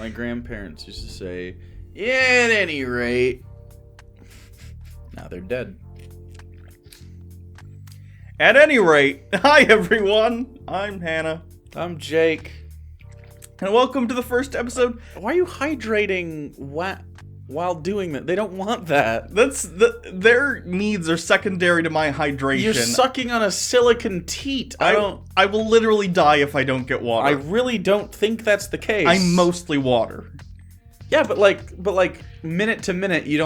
My grandparents used to say, yeah, at any rate. Now they're dead. At any rate, hi everyone. I'm Hannah. I'm Jake. And welcome to the first episode. Why are you hydrating while doing that? They don't want that. Their needs are secondary to my hydration. You're sucking on a silicon teat. I will literally die if I don't get water. I really don't think that's the case. I'm mostly water. Yeah, but like minute to minute, you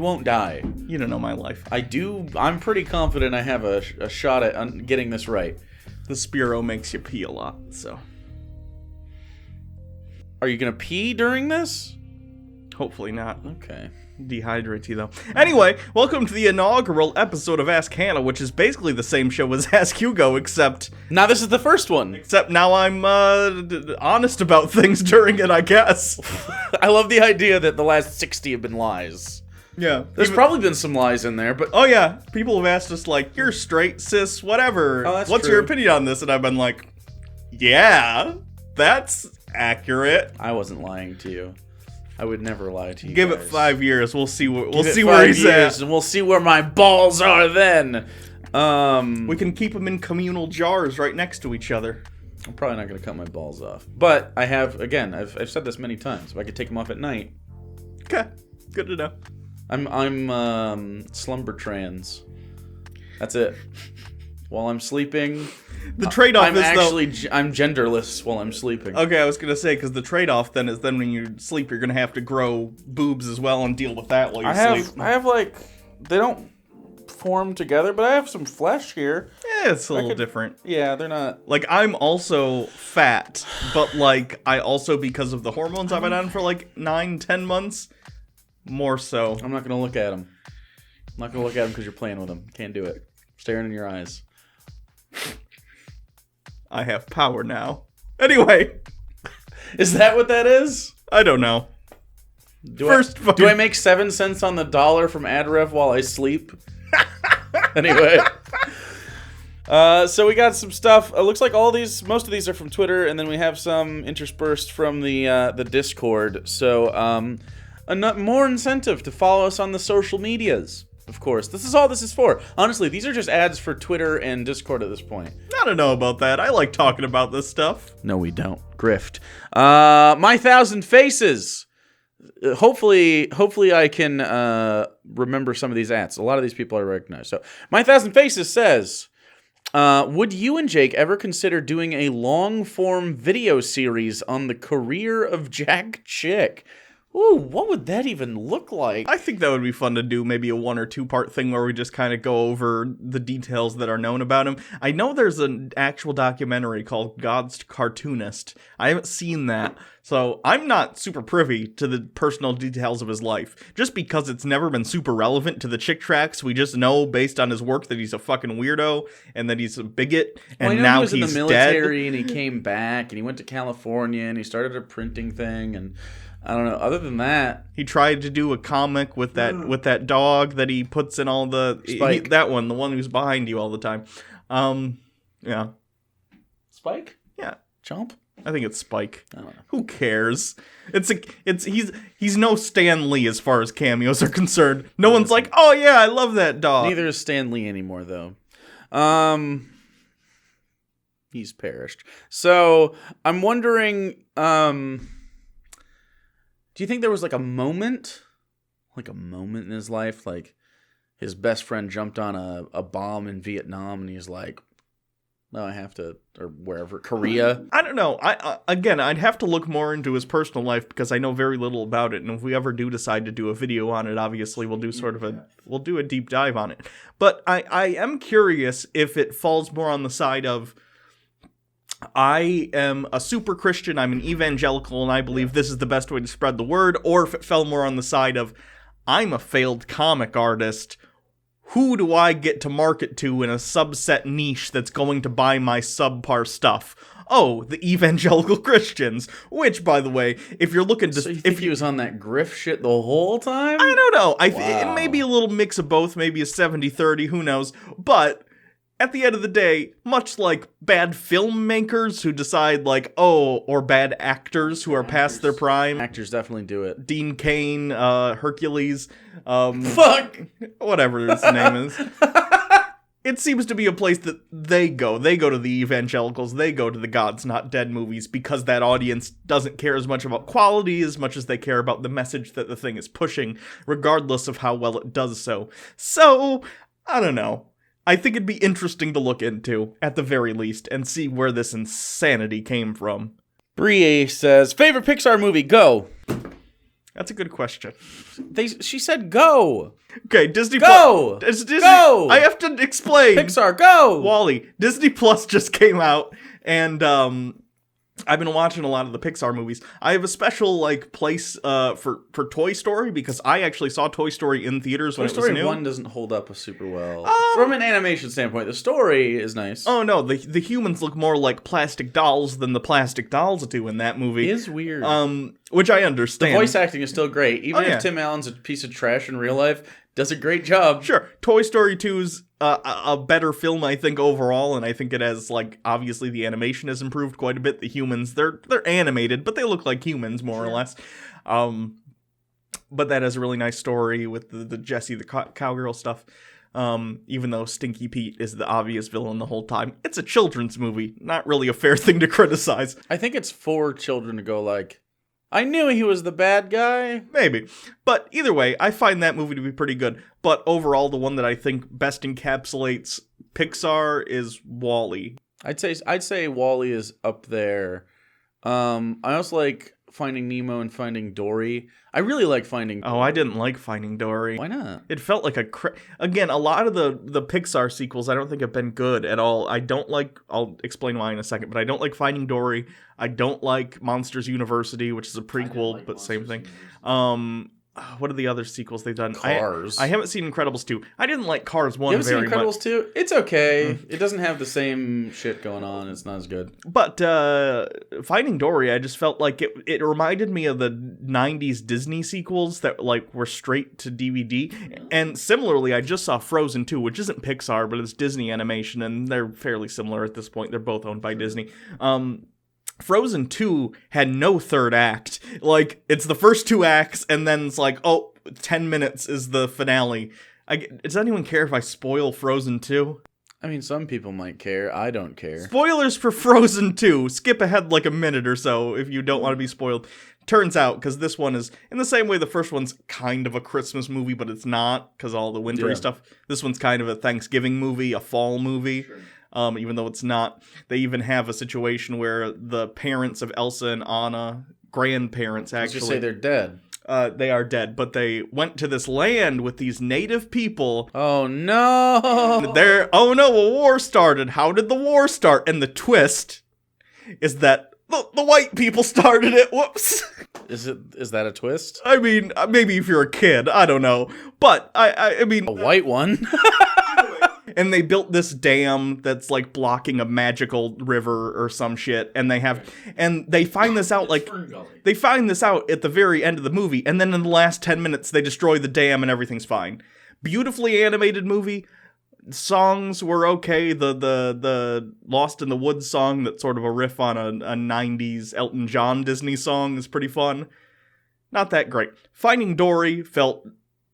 won't die. You don't know my life. I do. I'm pretty confident I have a shot at getting this right. The Spiro makes you pee a lot, so. Are you gonna pee during this? Hopefully not. Okay. Dehydrates you, though. Anyway, welcome to the inaugural episode of Ask Hannah, which is basically the same show as Ask Hugo, except... Now this is the first one. Except now I'm, honest about things during it, I guess. I love the idea that the last 60 have been lies. Yeah. There's probably been some lies in there, but... Oh, yeah. People have asked us, like, you're straight, cis, whatever. Oh, that's What's true. your opinion on this? And I've been like, yeah, that's accurate. I wasn't lying to you. I would never lie to you. Give guys. it 5 years. We'll see where Give it where 5 he's years, at. and we'll see where my balls are then. We can keep them in communal jars right next to each other. I'm probably not going to cut my balls off. But I have, again, I've said this many times. If I could take them off at night. Okay. Good to know. I'm slumber trans. That's it. While I'm sleeping, The trade-off I'm is I'm genderless while I'm sleeping. Okay, I was gonna say, because the trade-off then is when you sleep, you're gonna have to grow boobs as well and deal with that while you sleep. I have like, they don't form together, but I have some flesh here. Yeah, it's a little different. Yeah, they're not. Like, I'm also fat, but like, I also, because of the hormones I've been on for like 9-10 months, more so. I'm not gonna look at them. I'm not gonna look at them because you're playing with them. Can't do it. Staring in your eyes. I have power now. Anyway. Is that what that is? I don't know. Do I make 7 cents on the dollar from ad rev while I sleep? Anyway. So we got some stuff. It looks like most of these are from Twitter, and then we have some interspersed from the Discord. So, more incentive to follow us on the social medias. Of course. This is all this is for. Honestly, these are just ads for Twitter and Discord at this point. I don't know about that. I like talking about this stuff. No, we don't. Grift. My 1,000 Faces. Hopefully I can remember some of these ads. A lot of these people I recognize. So, My 1,000 Faces says, would you and Jake ever consider doing a long-form video series on the career of Jack Chick? Ooh, what would that even look like? I think that would be fun to do, maybe a 1 or 2 part thing where we just kind of go over the details that are known about him. I know there's an actual documentary called God's Cartoonist. I haven't seen that, so I'm not super privy to the personal details of his life. Just because it's never been super relevant to the Chick tracks, we just know based on his work that he's a fucking weirdo and that he's a bigot, and now he's dead. He was in the military and he came back and he went to California and he started a printing thing and... I don't know. Other than that, he tried to do a comic with that dog that he puts in all the Spike. The one who's behind you all the time. Yeah. Spike? Yeah. Chomp? I think it's Spike. I don't know. Who cares? He's no Stan Lee as far as cameos are concerned. No one's like, oh yeah, I love that dog. Neither is Stan Lee anymore, though. He's perished. So I'm wondering. Do you think there was like a moment in his life, like his best friend jumped on a bomb in Vietnam and he's like, no, I have to, or wherever, Korea? I don't know. I'd have to look more into his personal life because I know very little about it. And if we ever do decide to do a video on it, obviously we'll do a deep dive on it. But I am curious if it falls more on the side of, I am a super Christian, I'm an evangelical, and I believe this is the best way to spread the word, or if it fell more on the side of, I'm a failed comic artist, who do I get to market to in a subset niche that's going to buy my subpar stuff? Oh, the evangelical Christians, which, by the way, if you're looking to... So you think he was on that grift shit the whole time? I don't know. It may be a little mix of both, maybe a 70-30, who knows, but... at the end of the day, much like bad filmmakers who decide or bad actors who are past their prime. Actors definitely do it. Dean Cain, Hercules, Fuck! Whatever his name is. It seems to be a place that they go. They go to the evangelicals. They go to the God's Not Dead movies because that audience doesn't care as much about quality as much as they care about the message that the thing is pushing, regardless of how well it does so. So, I don't know. I think it'd be interesting to look into, at the very least, and see where this insanity came from. Brie says, favorite Pixar movie, go. That's a good question. She said go. Okay, Disney Go! Disney, Go! I have to explain. Pixar, go! Wall-E. Disney Plus just came out, and I've been watching a lot of the Pixar movies. I have a special place for Toy Story because I actually saw Toy Story in theaters when it was new. Toy Story 1 doesn't hold up super well. From an animation standpoint, the story is nice. Oh no, the humans look more like plastic dolls than the plastic dolls do in that movie. It is weird. Which I understand. The voice acting is still great. Even if Tim Allen's a piece of trash in real life, does a great job. Sure. Toy Story 2's a better film, I think, overall, and I think it has, obviously the animation has improved quite a bit. The humans, they're animated, but they look like humans, more or less. But that has a really nice story with the Jessie, the cowgirl stuff. Even though Stinky Pete is the obvious villain the whole time. It's a children's movie, not really a fair thing to criticize. I think it's for children to go I knew he was the bad guy. Maybe. But either way, I find that movie to be pretty good. But overall, the one that I think best encapsulates Pixar is Wall-E. I'd say Wall-E is up there. I also like Finding Nemo and Finding Dory. I really like Finding Dory. Oh, I didn't like Finding Dory. Why not? It felt like again, a lot of the Pixar sequels I don't think have been good at all. I'll explain why in a second, but I don't like Finding Dory. I don't like Monsters University, which is a prequel, but same thing. What are the other sequels they've done? Cars. I haven't seen Incredibles 2. I didn't like Cars 1 very much. You haven't seen Incredibles much. 2? It's okay. It doesn't have the same shit going on. It's not as good. But Finding Dory, I just felt like it reminded me of the 90s Disney sequels that were straight to DVD. And similarly, I just saw Frozen 2, which isn't Pixar, but it's Disney animation, and they're fairly similar at this point. They're both owned by Disney. Frozen 2 had no third act. It's the first 2 acts, and then it's 10 minutes is the finale. Does anyone care if I spoil Frozen 2? I mean, some people might care. I don't care. Spoilers for Frozen 2. Skip ahead a minute or so if you don't want to be spoiled. Turns out, because this one is, in the same way the first one's kind of a Christmas movie, but it's not, because all the wintry stuff. This one's kind of a Thanksgiving movie, a fall movie. Sure. Even though it's not. They even have a situation where the parents of Elsa and Anna, grandparents actually... Let's just say they're dead. They are dead, but they went to this land with these native people. Oh no! Oh no, a war started. How did the war start? And the twist is that the white people started it. Whoops. Is that a twist? I mean, maybe if you're a kid, I don't know. But I mean... A white one? And they built this dam that's blocking a magical river or some shit. And they find this out they find this out at the very end of the movie. And then in the last 10 minutes, they destroy the dam and everything's fine. Beautifully animated movie. Songs were okay. The Lost in the Woods song that's sort of a riff on a 90s Elton John Disney song is pretty fun. Not that great. Finding Dory felt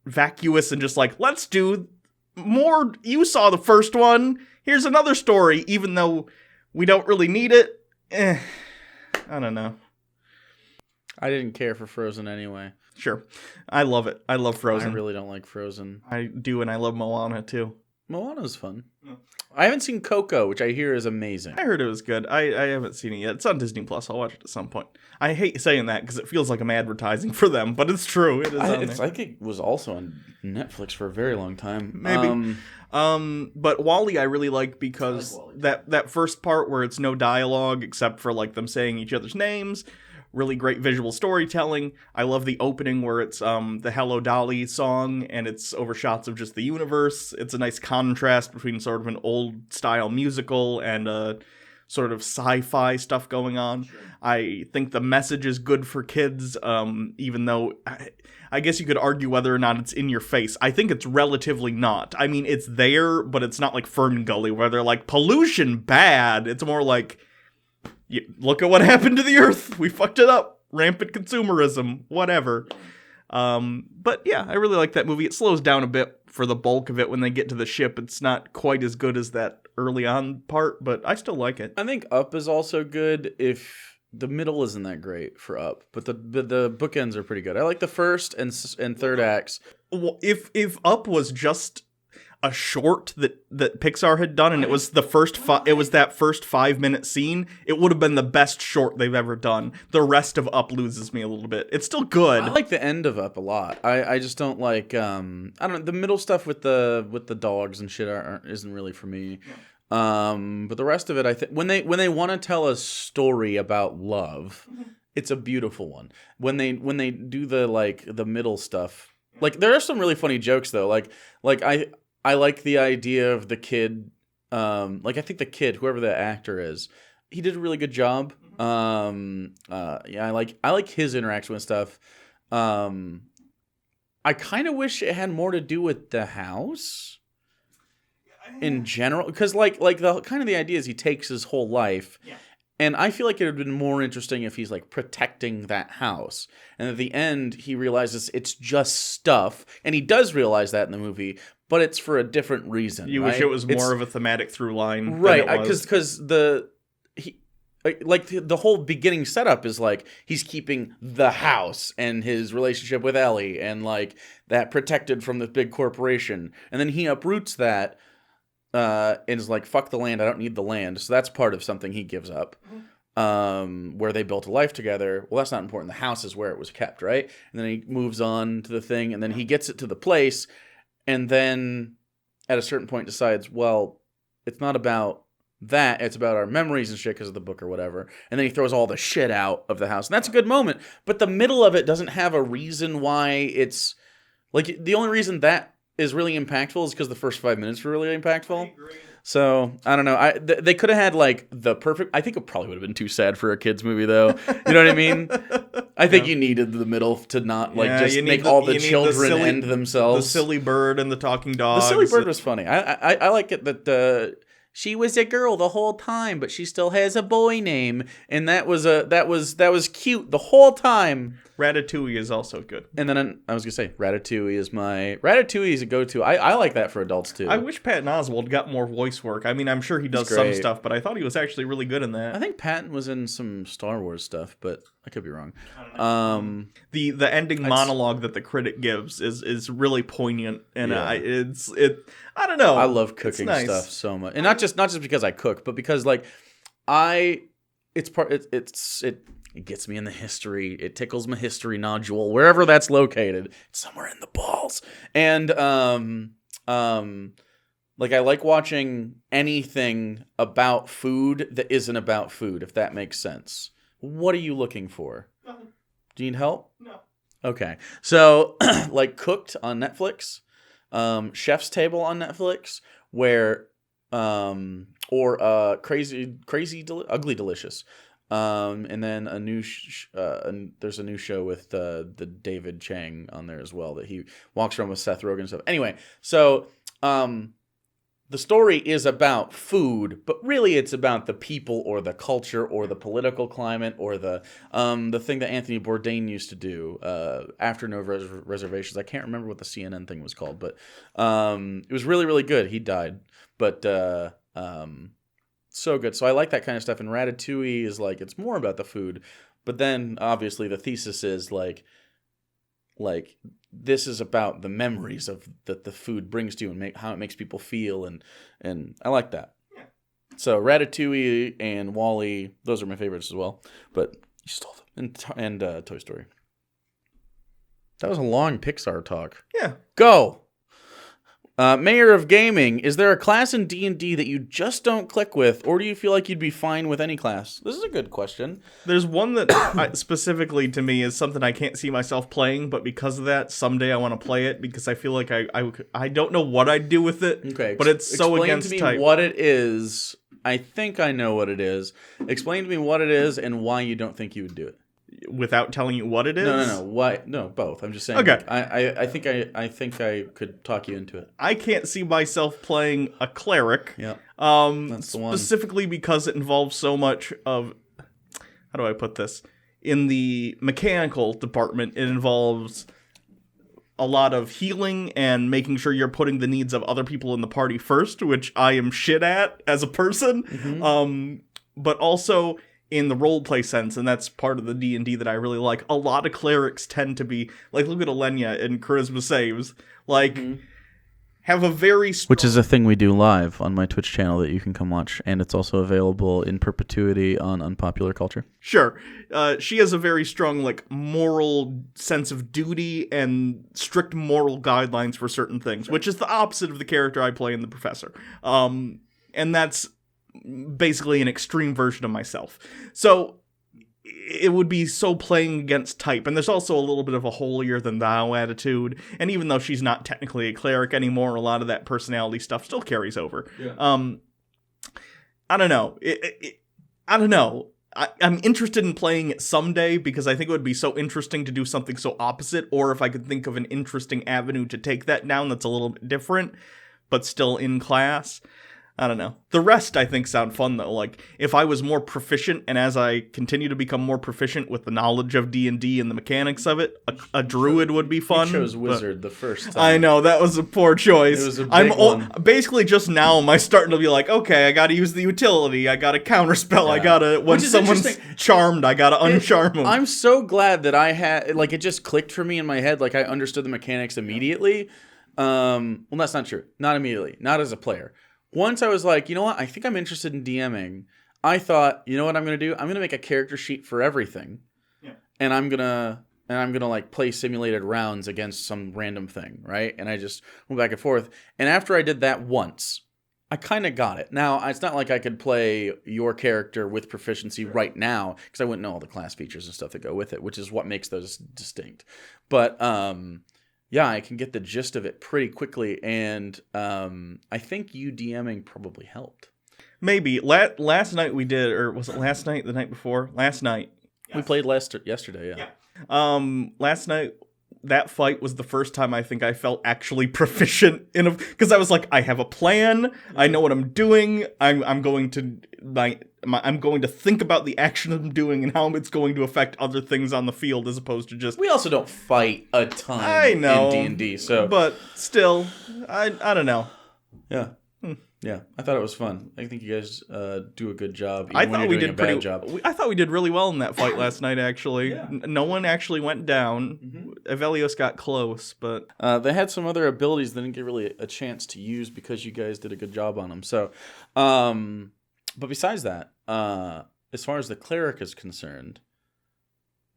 vacuous and just let's do more. You saw the first one. Here's another story, even though we don't really need it. I don't know. I didn't care for Frozen anyway. Sure. I love it. I love Frozen. I really don't like Frozen. I do, and I love Moana too. Moana's fun. Yeah. I haven't seen Coco, which I hear is amazing. I heard it was good. I haven't seen it yet. It's on Disney Plus. I'll watch it at some point. I hate saying that because it feels like I'm advertising for them, but it's true. It is on there. It was also on Netflix for a very long time. Maybe. But Wall-E I really like because that first part where it's no dialogue except for them saying each other's names. Really great visual storytelling. I love the opening where it's the Hello Dolly song and it's over shots of just the universe. It's a nice contrast between sort of an old style musical and a sort of sci-fi stuff going on. Sure. I think the message is good for kids, even though I guess you could argue whether or not it's in your face. I think it's relatively not. I mean, it's there, but it's not like Fern Gully where they're like, pollution bad. It's more like, look at what happened to the earth. We fucked it up. Rampant consumerism, whatever. But yeah, I really like that movie. It slows down a bit for the bulk of it when they get to the ship. It's not quite as good as that early on part, but I still like it. I think Up is also good. If the middle isn't that great for Up, but the bookends are pretty good. I like the first and third acts. Well, if Up was just a short that Pixar had done, and it was the first it was that first 5-minute scene, it would have been the best short they've ever done. The rest of Up loses me a little bit. It's still good. I like the end of Up a lot. I just don't like I don't know, the middle stuff with the dogs and shit isn't really for me. But the rest of it, I think when they want to tell a story about love, it's a beautiful one. When they do the middle stuff, like there are some really funny jokes though. Like I like the idea of the kid. I think the kid, whoever the actor is, he did a really good job. I like his interaction with stuff. I kind of wish it had more to do with the house in general, because the kind of the idea is he takes his whole life. Yeah. And I feel like it would have been more interesting if he's like protecting that house. And at the end, he realizes it's just stuff. And he does realize that in the movie, but it's for a different reason. You wish it was more of a thematic through line. Right. Because the whole beginning setup is like he's keeping the house and his relationship with Ellie and like that protected from the big corporation. And then he uproots that. And is like, fuck the land, I don't need the land. So that's part of something he gives up. Where they built a life together. Well, that's not important. The house is where it was kept, right? And then he moves on to the thing, and then he gets it to the place, and then at a certain point decides, well, it's not about that, it's about our memories and shit because of the book or whatever. And then he throws all the shit out of the house. And that's a good moment. But the middle of it doesn't have a reason why it's... Like, the only reason that is really impactful is because the first 5 minutes were really impactful. So I don't know. They could have had like the perfect. I think it probably would have been too sad for a kids movie though. You know what I mean? I think you needed the middle to not like just make all the children end themselves. The silly bird and the talking dogs. The silly bird was funny. I like it that she was a girl the whole time, but she still has a boy name, and that was cute the whole time. Ratatouille is also good. And then I was gonna say Ratatouille is a go-to. I like that for adults too. I wish Patton Oswalt got more voice work. I mean, I'm sure he does some stuff, but I thought he was actually really good in that. I think Patton was in some Star Wars stuff, but I could be wrong. The ending monologue that the critic gives is really poignant, and I don't know. I love cooking stuff so much, and not just because I cook, but because like it gets me in the history. It tickles my history nodule, wherever that's located. It's somewhere in the balls. And like I like watching anything about food that isn't about food, if that makes sense. What are you looking for? Nothing. Do you need help? No. Okay. So like Cooked on Netflix, Chef's Table on Netflix, where or Ugly Delicious. And then a new there's a new show with the David Chang on there as well that he walks around with Seth Rogen and stuff. Anyway, so the story is about food, but really it's about the people or the culture or the political climate or the thing that Anthony Bourdain used to do after No Reservations. I can't remember what the CNN thing was called, but it was really, really good. He died, but so good. So I like that kind of stuff. And Ratatouille is like, it's more about the food. But then obviously the thesis is like this is about the memories of that the food brings to you and how it makes people feel. And I like that. Yeah. So Ratatouille and WALL-E, those are my favorites as well. But you stole them. And Toy Story. That was a long Pixar talk. Yeah. Go! Mayor of Gaming, is there a class in D&D that you just don't click with, or do you feel like you'd be fine with any class? This is a good question. There's one that specifically to me is something I can't see myself playing, but because of that, someday I want to play it because I feel like I don't know what I'd do with it. Okay, but it's so against type. Explain to me what it is I think I know what it is. Explain to me what it is and why you don't think you would do it. Without telling you what it is? No. Why? No, both. I'm just saying. Okay. Like, I think I could talk you into it. I can't see myself playing a cleric. Yeah. That's the one. Specifically because it involves so much of... How do I put this? In the mechanical department, it involves a lot of healing and making sure you're putting the needs of other people in the party first, which I am shit at as a person. Mm-hmm. But also... in the roleplay sense, and that's part of the D&D that I really like, a lot of clerics tend to be, like, look at Alenia in Charisma Saves, like, have a very strong... Which is a thing we do live on my Twitch channel that you can come watch, and it's also available in perpetuity on Unpopular Culture. Sure. She has a very strong, like, moral sense of duty and strict moral guidelines for certain things, which is the opposite of the character I play in The Professor. And that's basically an extreme version of myself. So it would be so playing against type. And there's also a little bit of a holier than thou attitude. And even though she's not technically a cleric anymore, a lot of that personality stuff still carries over. Yeah. I don't know. I don't know. I'm interested in playing it someday because I think it would be so interesting to do something so opposite, or if I could think of an interesting avenue to take that down that's a little bit different, but still in class. I don't know. The rest, I think, sound fun, though. Like, if I was more proficient, and as I continue to become more proficient with the knowledge of D&D and the mechanics of it, a druid would be fun. You chose wizard the first time. I know, that was a poor choice. It was a big one. Basically, just now, am I starting to be like, okay, I gotta use the utility, I gotta counterspell, I gotta... When someone's charmed, I gotta uncharm them. I'm so glad that I had... Like, it just clicked for me in my head, like, I understood the mechanics immediately. Well, that's not true. Not immediately. Not as a player. Once I was like, you know what? I think I'm interested in DMing. I thought, you know what I'm going to do? I'm going to make a character sheet for everything. Yeah. And I'm going to like play simulated rounds against some random thing, right? And I just went back and forth. And after I did that once, I kind of got it. Now, it's not like I could play your character with proficiency right now because I wouldn't know all the class features and stuff that go with it, which is what makes those distinct. But yeah, I can get the gist of it pretty quickly, and I think you DMing probably helped. Maybe. Last night we did, or was it last night, the night before? Last night. Yes. We played yesterday, yeah. Last night, that fight was the first time I think I felt actually proficient in because I was like, I have a plan, I know what I'm doing, I'm going to think about the action I'm doing and how it's going to affect other things on the field as opposed to just... We also don't fight a ton in D&D, so... But still, I don't know. Yeah. Yeah, I thought it was fun. I think you guys do a good job. I thought we did a bad job. I thought we did really well in that fight last night, actually. Yeah. No one actually went down. Mm-hmm. Evelios got close, but... they had some other abilities they didn't get really a chance to use because you guys did a good job on them. So, but besides that, as far as the cleric is concerned,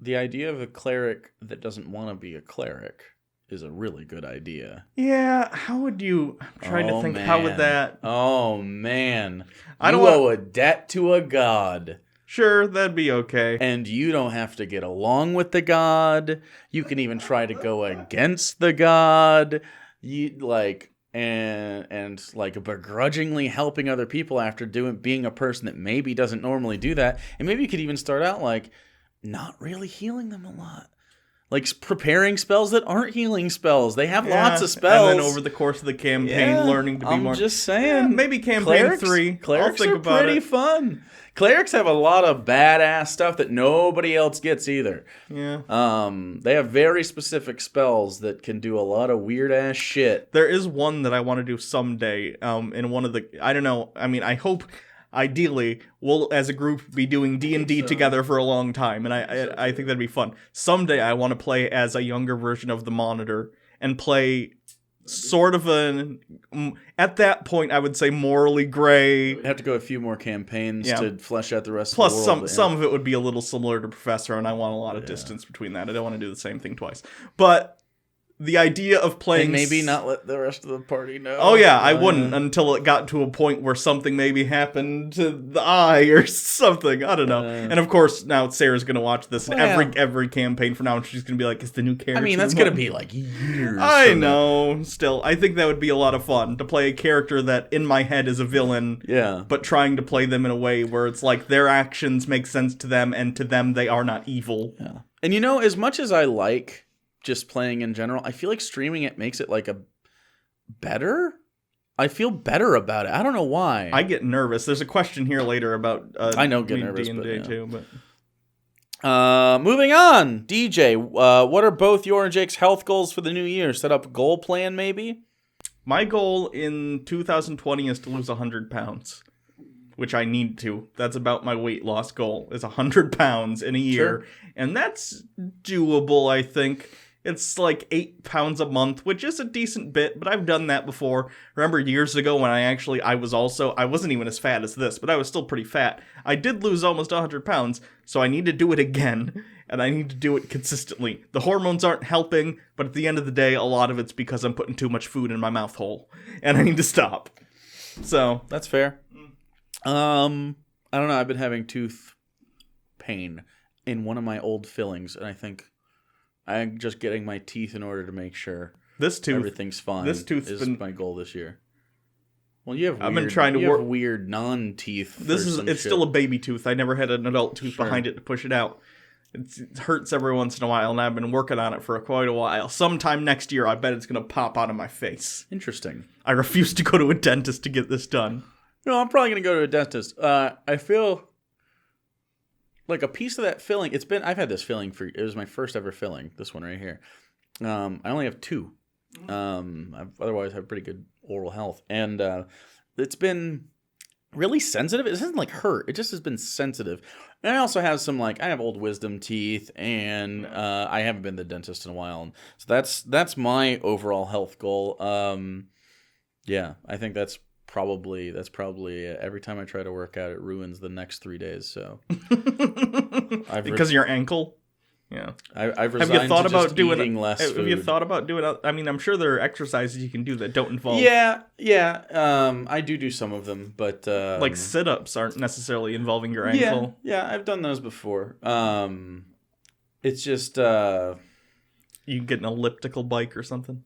the idea of a cleric that doesn't want to be a cleric is a really good idea. Yeah, how would you... I'm trying to think, man. How would that... Oh, man. You owe a debt to a god. Sure, that'd be okay. And you don't have to get along with the god. You can even try to go against the god. And begrudgingly helping other people after being a person that maybe doesn't normally do that. And maybe you could even start out like not really healing them a lot. Like preparing spells that aren't healing spells. They have lots of spells. And then over the course of the campaign, learning to be more... I'm just saying. Yeah, maybe campaign 3. Clerics are pretty fun. Clerics have a lot of badass stuff that nobody else gets either. Yeah. They have very specific spells that can do a lot of weird ass shit. There is one that I want to do someday. In one of the... I don't know. I mean, I hope... Ideally, we'll, as a group, be doing D&D together for a long time, and I think that'd be fun. Someday, I want to play as a younger version of the Monitor, and play sort of at that point, I would say morally gray. We'd have to go a few more campaigns to flesh out the rest Plus, of the world. Plus, some of it would be a little similar to Professor, and I want a lot of distance between that. I don't want to do the same thing twice. But the idea of playing... And maybe not let the rest of the party know. Oh, yeah, I wouldn't until it got to a point where something maybe happened to the eye or something. I don't know. And, of course, now Sarah's going to watch this, and every campaign from now on, she's going to be like, it's the new character. I mean, that's going to be, like, years. I know. Still, I think that would be a lot of fun, to play a character that, in my head, is a villain, but trying to play them in a way where it's like their actions make sense to them, and to them, they are not evil. Yeah. And, you know, as much as I like... just playing in general, I feel like streaming it makes it like a better. I feel better about it. I don't know why. I get nervous. There's a question here later about I know get nervous, D&D too, but moving on. DJ, what are both your and Jake's health goals for the new year? Set up a goal plan, maybe. My goal in 2020 is to lose 100 pounds, which I need to. That's about my weight loss goal, is 100 pounds in a year, and that's doable, I think. It's like 8 pounds a month, which is a decent bit, but I've done that before. Remember years ago when I wasn't even as fat as this, but I was still pretty fat. I did lose almost 100 pounds, so I need to do it again, and I need to do it consistently. The hormones aren't helping, but at the end of the day, a lot of it's because I'm putting too much food in my mouth hole, and I need to stop. So that's fair. I don't know. I've been having tooth pain in one of my old fillings, and I think I'm just getting my teeth in order to make sure everything's fine. This tooth is my goal this year. Well, you have. I've been trying to work weird non-teeth. It's still a baby tooth. I never had an adult tooth behind it to push it out. It hurts every once in a while, and I've been working on it for quite a while. Sometime next year, I bet it's going to pop out of my face. Interesting. I refuse to go to a dentist to get this done. No, I'm probably going to go to a dentist. I feel like a piece of that filling. I've had this filling it was my first ever filling. This one right here. I only have 2. Otherwise I have pretty good oral health. And it's been really sensitive. It doesn't like hurt. It just has been sensitive. And I also have some I have old wisdom teeth, and I haven't been to the dentist in a while. So that's my overall health goal. Yeah, I think that's probably every time I try to work out, it ruins the next 3 days. So because of your ankle. Yeah, I've resigned have you thought to about just doing eating less food. Have you thought about doing? I mean, I'm sure there are exercises you can do that don't involve. Yeah. I do some of them, but like sit-ups aren't necessarily involving your ankle. Yeah, I've done those before. It's just you get an elliptical bike or something.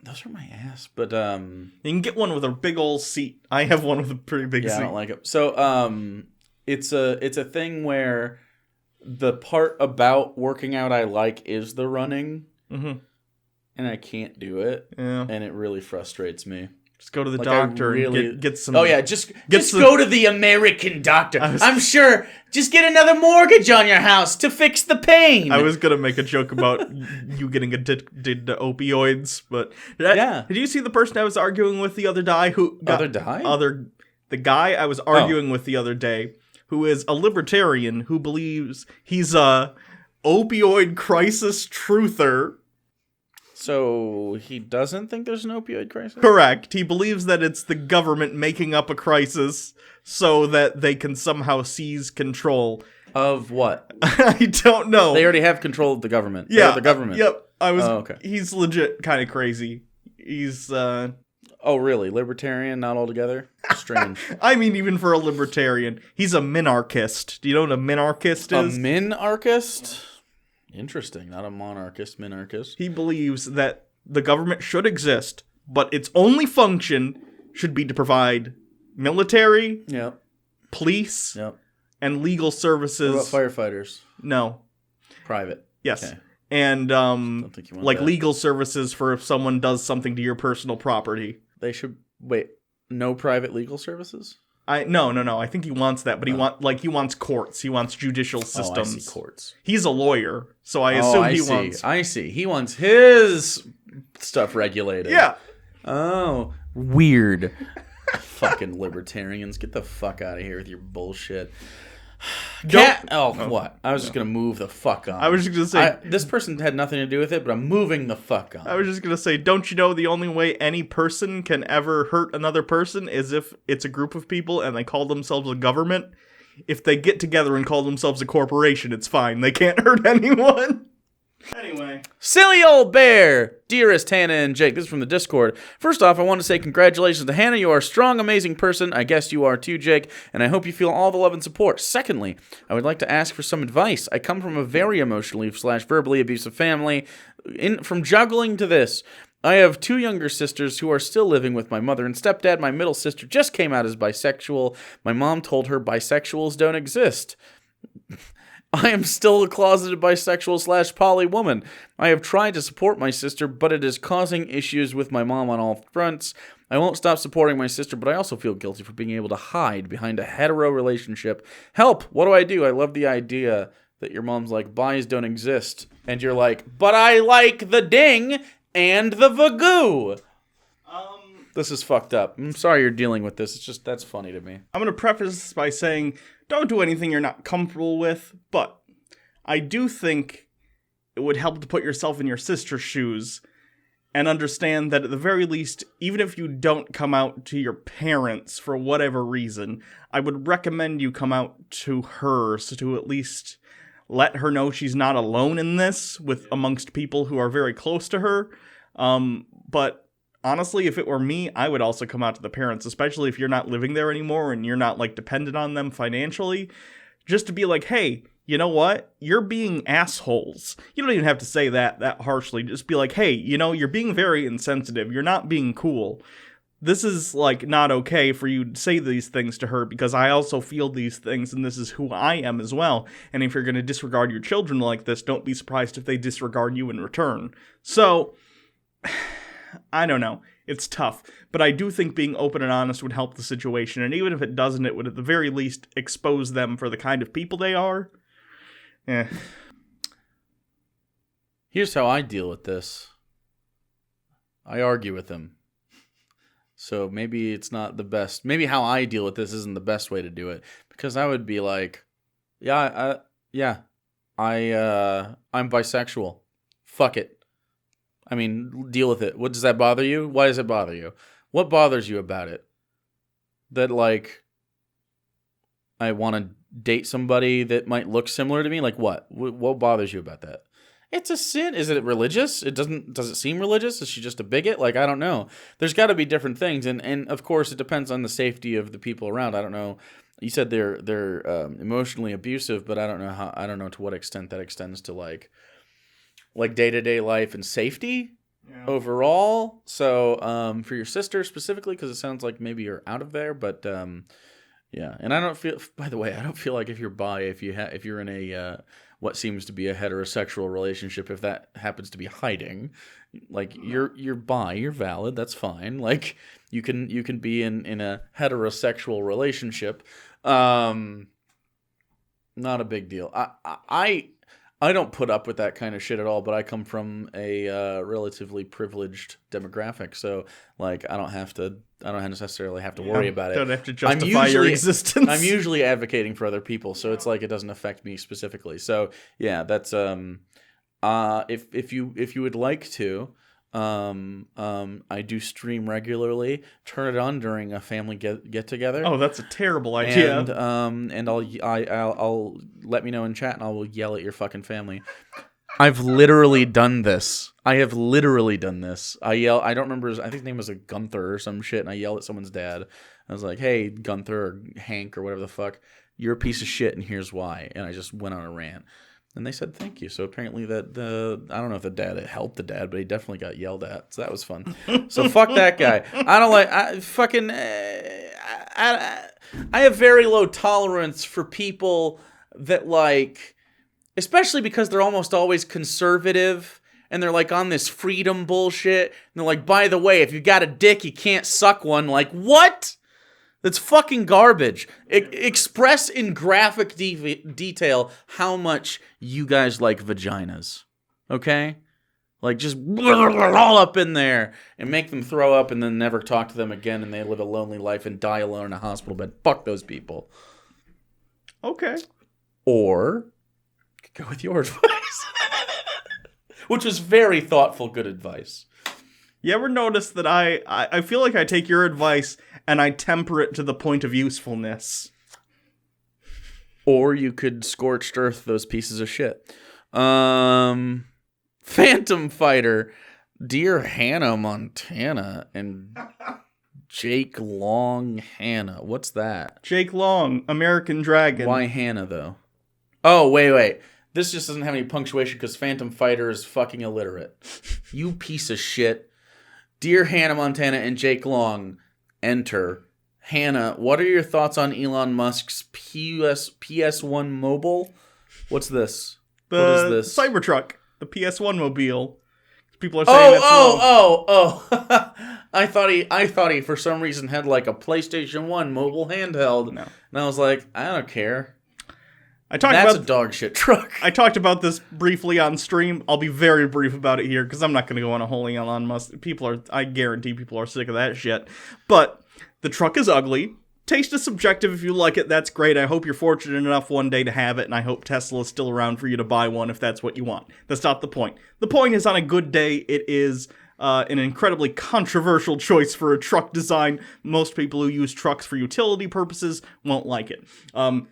Those are my ass, but you can get one with a big old seat. I have one with a pretty big seat. Yeah, I don't like it. So it's a thing where the part about working out I like is the running, and I can't do it, and it really frustrates me. Just go to the doctor and get some... Oh, yeah, just go to the American doctor. I'm sure. Just get another mortgage on your house to fix the pain. I was going to make a joke about you getting addicted to opioids, but... Did you see the person I was arguing with the other day? The guy I was arguing with the other day, who is a libertarian who believes he's a opioid crisis truther. So he doesn't think there's an opioid crisis? Correct. He believes that it's the government making up a crisis so that they can somehow seize control. Of what? I don't know. They already have control of the government. Yeah. They're the government. Yep. Okay. He's legit kind of crazy. He's, Oh, really? Libertarian? Not altogether? Strange. I mean, even for a libertarian. He's a minarchist. Do you know what a minarchist is? A minarchist? Interesting. Not a monarchist, minarchist. He believes that the government should exist, but its only function should be to provide military, police, and legal services. What about firefighters? No. Private. Yes. Okay. And don't think you want that. Legal services for if someone does something to your personal property. They should no private legal services? No. I think he wants that, but he wants courts. He wants judicial systems. I see courts. He's a lawyer, so I assume wants. I see. He wants his stuff regulated. Yeah. Oh, weird. Fucking libertarians, get the fuck out of here with your bullshit. What? I was just gonna move the fuck on. I was just gonna say this person had nothing to do with it, but I'm moving the fuck on. I was just gonna say, don't you know the only way any person can ever hurt another person is if it's a group of people and they call themselves a government? If they get together and call themselves a corporation, it's fine. They can't hurt anyone. Anyway. Silly old bear! Dearest Hannah and Jake, this is from the Discord. First off, I want to say congratulations to Hannah. You are a strong, amazing person. I guess you are too, Jake, and I hope you feel all the love and support. Secondly, I would like to ask for some advice. I come from a very emotionally/verbally abusive family. From juggling to this, I have 2 younger sisters who are still living with my mother and stepdad. My middle sister just came out as bisexual. My mom told her bisexuals don't exist. I am still a closeted bisexual/poly woman. I have tried to support my sister, but it is causing issues with my mom on all fronts. I won't stop supporting my sister, but I also feel guilty for being able to hide behind a hetero relationship. Help! What do I do? I love the idea that your mom's like, bis don't exist. And you're like, but I like the ding and the vagoo. This is fucked up. I'm sorry you're dealing with this. It's just, that's funny to me. I'm going to preface this by saying, don't do anything you're not comfortable with, but I do think it would help to put yourself in your sister's shoes and understand that at the very least, even if you don't come out to your parents for whatever reason, I would recommend you come out to her so to at least let her know she's not alone in this with amongst people who are very close to her. But honestly, if it were me, I would also come out to the parents, especially if you're not living there anymore and you're not, like, dependent on them financially, just to be like, hey, you know what? You're being assholes. You don't even have to say that harshly. Just be like, hey, you know, you're being very insensitive. You're not being cool. This is, like, not okay for you to say these things to her because I also feel these things and this is who I am as well. And if you're going to disregard your children like this, don't be surprised if they disregard you in return. So, I don't know. It's tough. But I do think being open and honest would help the situation. And even if it doesn't, it would at the very least expose them for the kind of people they are. Here's how I deal with this. I argue with them. So maybe it's not the best. Maybe how I deal with this isn't the best way to do it. Because I would be like, I'm bisexual. Fuck it. I mean, deal with it. What does that bother you? Why does it bother you? What bothers you about it? That, like, I want to date somebody that might look similar to me? Like, what? What bothers you about that? It's a sin. Is it religious? Does it seem religious? Is she just a bigot? Like, I don't know. There's got to be different things. And of course, it depends on the safety of the people around. I don't know. You said they're emotionally abusive, but I don't know to what extent that extends to, like day-to-day life and safety overall. So for your sister specifically, because it sounds like maybe you're out of there, but yeah. And I don't feel, by the way, I don't feel like if you're bi, if you're in a what seems to be a heterosexual relationship, if that happens to be hiding, like you're bi, you're valid, that's fine. Like you can be in a heterosexual relationship. Not a big deal. I don't put up with that kind of shit at all, but I come from a relatively privileged demographic, so like I don't necessarily have to worry about it. Don't have to justify your existence. I'm usually advocating for other people, so it's like it doesn't affect me specifically. So yeah, that's if you would like to, I do stream regularly. Turn it on during a family get together. Oh, that's a terrible idea. And I'll let me know in chat, and I will yell at your fucking family. I've literally done this. I yell. I don't remember. I think his name was a Gunther or some shit, and I yelled at someone's dad. I was like, "Hey, Gunther or Hank or whatever the fuck, you're a piece of shit, and here's why." And I just went on a rant. And they said thank you. So apparently I don't know if the dad helped the dad, but he definitely got yelled at. So that was fun. So fuck that guy. I have very low tolerance for people that, like, especially because they're almost always conservative and they're like on this freedom bullshit. And they're like, by the way, if you got a dick, you can't suck one. Like, what? That's fucking garbage. Express in graphic detail how much you guys like vaginas. Okay? Like, just all up in there and make them throw up and then never talk to them again and they live a lonely life and die alone in a hospital bed. Fuck those people. Okay. Or, go with your advice. Which was very thoughtful, good advice. You ever notice that I feel like I take your advice and I temper it to the point of usefulness? Or you could scorched earth those pieces of shit. Phantom Fighter, Dear Hannah Montana, and Jake Long Hannah. What's that? Jake Long, American Dragon. Why Hannah, though? Oh, wait. This just doesn't have any punctuation because Phantom Fighter is fucking illiterate. You piece of shit. Dear Hannah Montana and Jake Long, enter. Hannah, what are your thoughts on Elon Musk's PS1 mobile? What's this? What is this? Cybertruck, the PS1 mobile. People are saying I thought he for some reason had like a PlayStation 1 mobile handheld. No. And I was like, I don't care. That's a dog shit truck. I talked about this briefly on stream. I'll be very brief about it here because I'm not going to go on a whole Elon Musk. I guarantee people are sick of that shit. But the truck is ugly. Taste is subjective. If you like it, that's great. I hope you're fortunate enough one day to have it, and I hope Tesla is still around for you to buy one if that's what you want. That's not the point. The point is, on a good day, it is an incredibly controversial choice for a truck design. Most people who use trucks for utility purposes won't like it.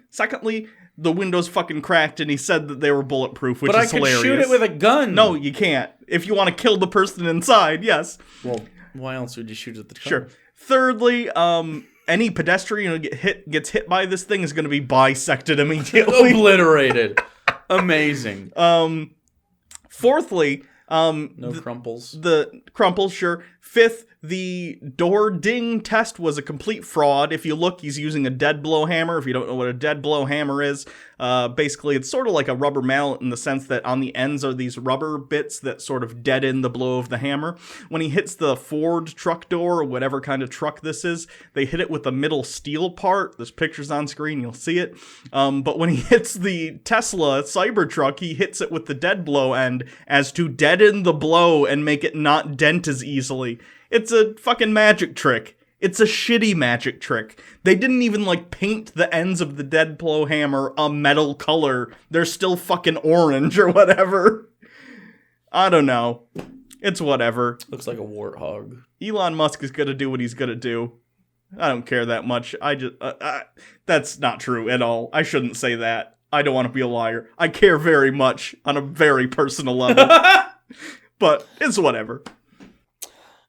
Secondly, the windows fucking cracked, and he said that they were bulletproof, which is hilarious. But I could shoot it with a gun. No, you can't. If you want to kill the person inside, yes. Well, why else would you shoot at the car? Sure. Thirdly, any pedestrian who gets hit by this thing is going to be bisected immediately. Obliterated. Amazing. Fourthly, no crumples. The crumples, sure. Fifth, the door ding test was a complete fraud. If you look, he's using a dead blow hammer. If you don't know what a dead blow hammer is, basically it's sort of like a rubber mallet in the sense that on the ends are these rubber bits that sort of deaden the blow of the hammer. When he hits the Ford truck door, or whatever kind of truck this is, they hit it with the middle steel part. There's pictures on screen, you'll see it. But when he hits the Tesla Cybertruck, he hits it with the dead blow end as to deaden the blow and make it not dent as easily. It's a fucking magic trick. It's a shitty magic trick. They didn't even, paint the ends of the dead blow hammer a metal color. They're still fucking orange or whatever. I don't know. It's whatever. Looks like a warthog. Elon Musk is gonna do what he's gonna do. I don't care that much. That's not true at all. I shouldn't say that. I don't want to be a liar. I care very much on a very personal level. But it's whatever.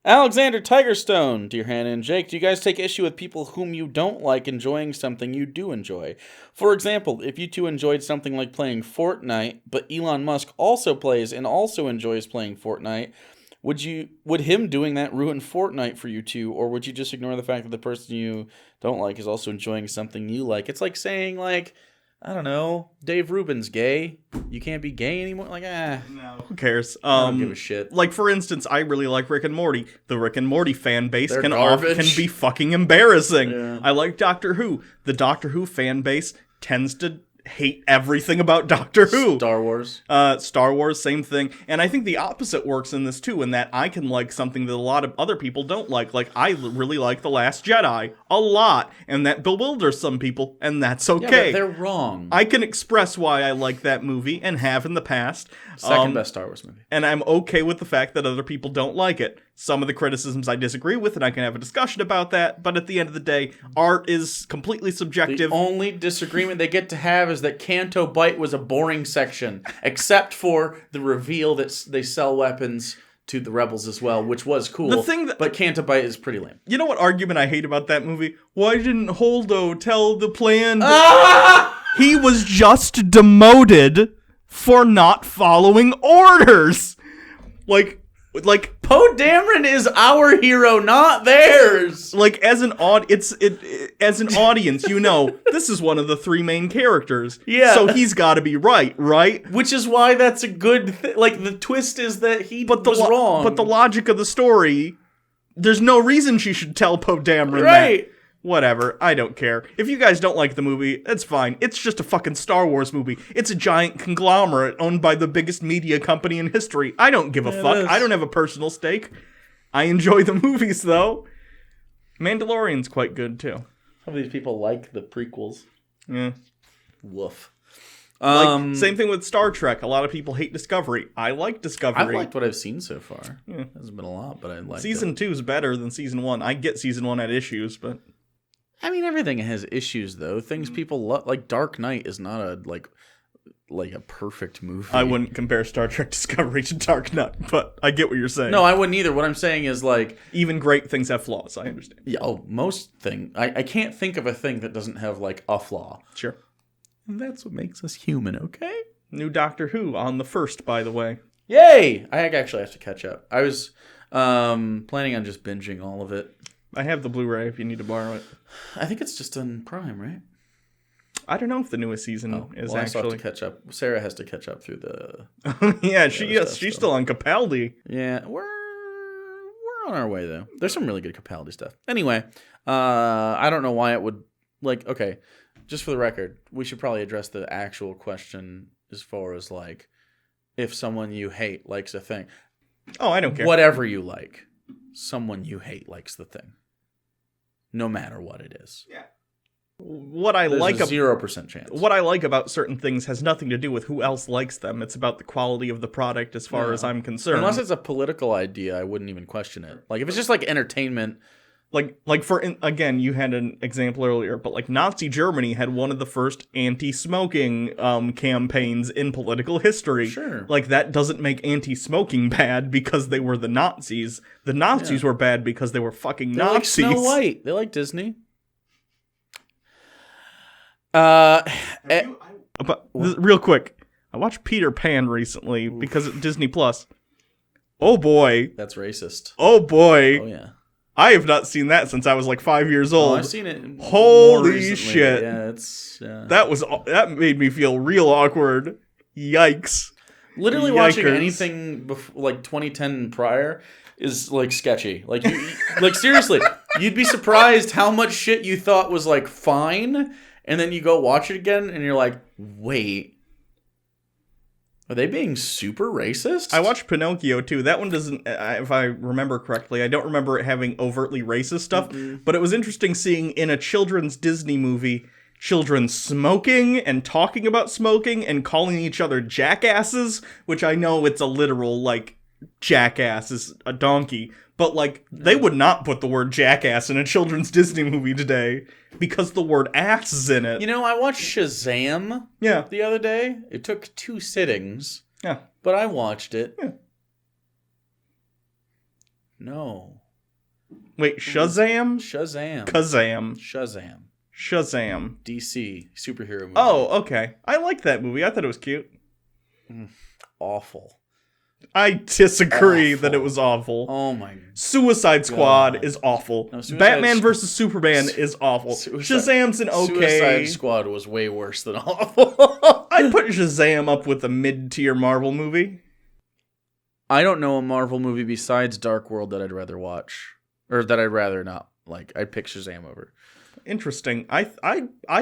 Alexander Tigerstone, dear Hannah and Jake, do you guys take issue with people whom you don't like enjoying something you do enjoy? For example, if you two enjoyed something like playing Fortnite, but Elon Musk also plays and also enjoys playing Fortnite, would him doing that ruin Fortnite for you two, or would you just ignore the fact that the person you don't like is also enjoying something you like? It's like saying, I don't know, Dave Rubin's gay. You can't be gay anymore? No, who cares? I don't give a shit. For instance, I really like Rick and Morty. The Rick and Morty fan base can be fucking embarrassing. Yeah. I like Doctor Who. The Doctor Who fan base tends to hate everything about Doctor Who. Star Wars. Star Wars, same thing. And I think the opposite works in this too, in that I can like something that a lot of other people don't like. I really like The Last Jedi a lot, and that bewilders some people, and that's okay. Yeah, but they're wrong. I can express why I like that movie, and have in the past. Second best Star Wars movie. And I'm okay with the fact that other people don't like it. Some of the criticisms I disagree with, and I can have a discussion about that, but at the end of the day, art is completely subjective. The only disagreement they get to have is that Canto Bight was a boring section, except for the reveal that they sell weapons to the rebels as well, which was cool. But Canto Bight is pretty lame. You know what argument I hate about that movie? Why didn't Holdo tell the plan? He was just demoted for not following orders. Poe Dameron is our hero, not theirs. As an audience, this is one of the three main characters. Yeah. So he's got to be right? Which is why that's a good thing. The twist is that he was wrong. But the logic of the story, there's no reason she should tell Poe Dameron right. that. Whatever, I don't care. If you guys don't like the movie, that's fine. It's just a fucking Star Wars movie. It's a giant conglomerate owned by the biggest media company in history. I don't give a fuck. I don't have a personal stake. I enjoy the movies, though. Mandalorian's quite good, too. Some of these people like the prequels. Yeah. Woof. Same thing with Star Trek. A lot of people hate Discovery. I like Discovery. I've liked what I've seen so far. Yeah. It hasn't been a lot, but I like it. Season 2 is better than Season 1. I get Season 1 had issues, but... I mean, everything has issues, though. Things people love, Dark Knight is not a, like a perfect movie. I wouldn't compare Star Trek Discovery to Dark Knight, but I get what you're saying. No, I wouldn't either. What I'm saying is like even great things have flaws. I understand. Yeah, most thing. I can't think of a thing that doesn't have like a flaw. Sure. And that's what makes us human, okay? New Doctor Who on the 1st, by the way. Yay! I actually have to catch up. I was planning on just binging all of it. I have the Blu-ray if you need to borrow it. I think it's just on Prime, right? I don't know if the newest season is I actually. have to catch up. Sarah has to catch up through the. Yeah, she's still on Capaldi. Yeah, we're on our way though. There's some really good Capaldi stuff. Anyway, I don't know why it would like. Okay, just for the record, we should probably address the actual question as far as like if someone you hate likes a thing. Oh, I don't care. Whatever you like, someone you hate likes the thing. No matter what it is. Yeah. What I There's like a 0% chance. What I like about certain things has nothing to do with who else likes them. It's about the quality of the product as far as I'm concerned. Unless it's a political idea, I wouldn't even question it. Like if it's just like entertainment, like for again, you had an example earlier, but like Nazi Germany had one of the first anti-smoking campaigns in political history. Sure. Like that doesn't make anti-smoking bad because they were the Nazis. The Nazis were bad because they were fucking Nazis. They like Snow White. They like Disney. Real quick, I watched Peter Pan recently because of Disney Plus. Oh boy. That's racist. Oh boy. Oh yeah. I have not seen that since I was like 5 years old. I've seen it. Holy shit! Yeah, that made me feel real awkward. Yikes! Literally watching anything like 2010 prior is like sketchy. Like, like seriously, you'd be surprised how much shit you thought was like fine, and then you go watch it again, and you're like, wait. Are they being super racist? I watched Pinocchio too. That one doesn't, if I remember correctly, I don't remember it having overtly racist stuff, but it was interesting seeing in a children's Disney movie, children smoking and talking about smoking and calling each other jackasses, which I know it's a literal, like, jackass is a donkey, but, like, they would not put the word jackass in a children's Disney movie today because the word ass is in it. You know, I watched Shazam the other day. It took 2 sittings. Yeah. But I watched it. Yeah. No. Wait, Shazam? Shazam. Kazam. Shazam. Shazam. DC superhero movie. Oh, okay. I liked that movie. I thought it was cute. Awful. I disagree that it was awful. Oh my Suicide Squad is awful. No, Batman vs. Superman is awful. Shazam's an okay. Suicide Squad was way worse than awful. I'd put Shazam up with a mid-tier Marvel movie. I don't know a Marvel movie besides Dark World that I'd rather watch. Or that I'd rather not like. I'd pick Shazam over. Interesting. I'd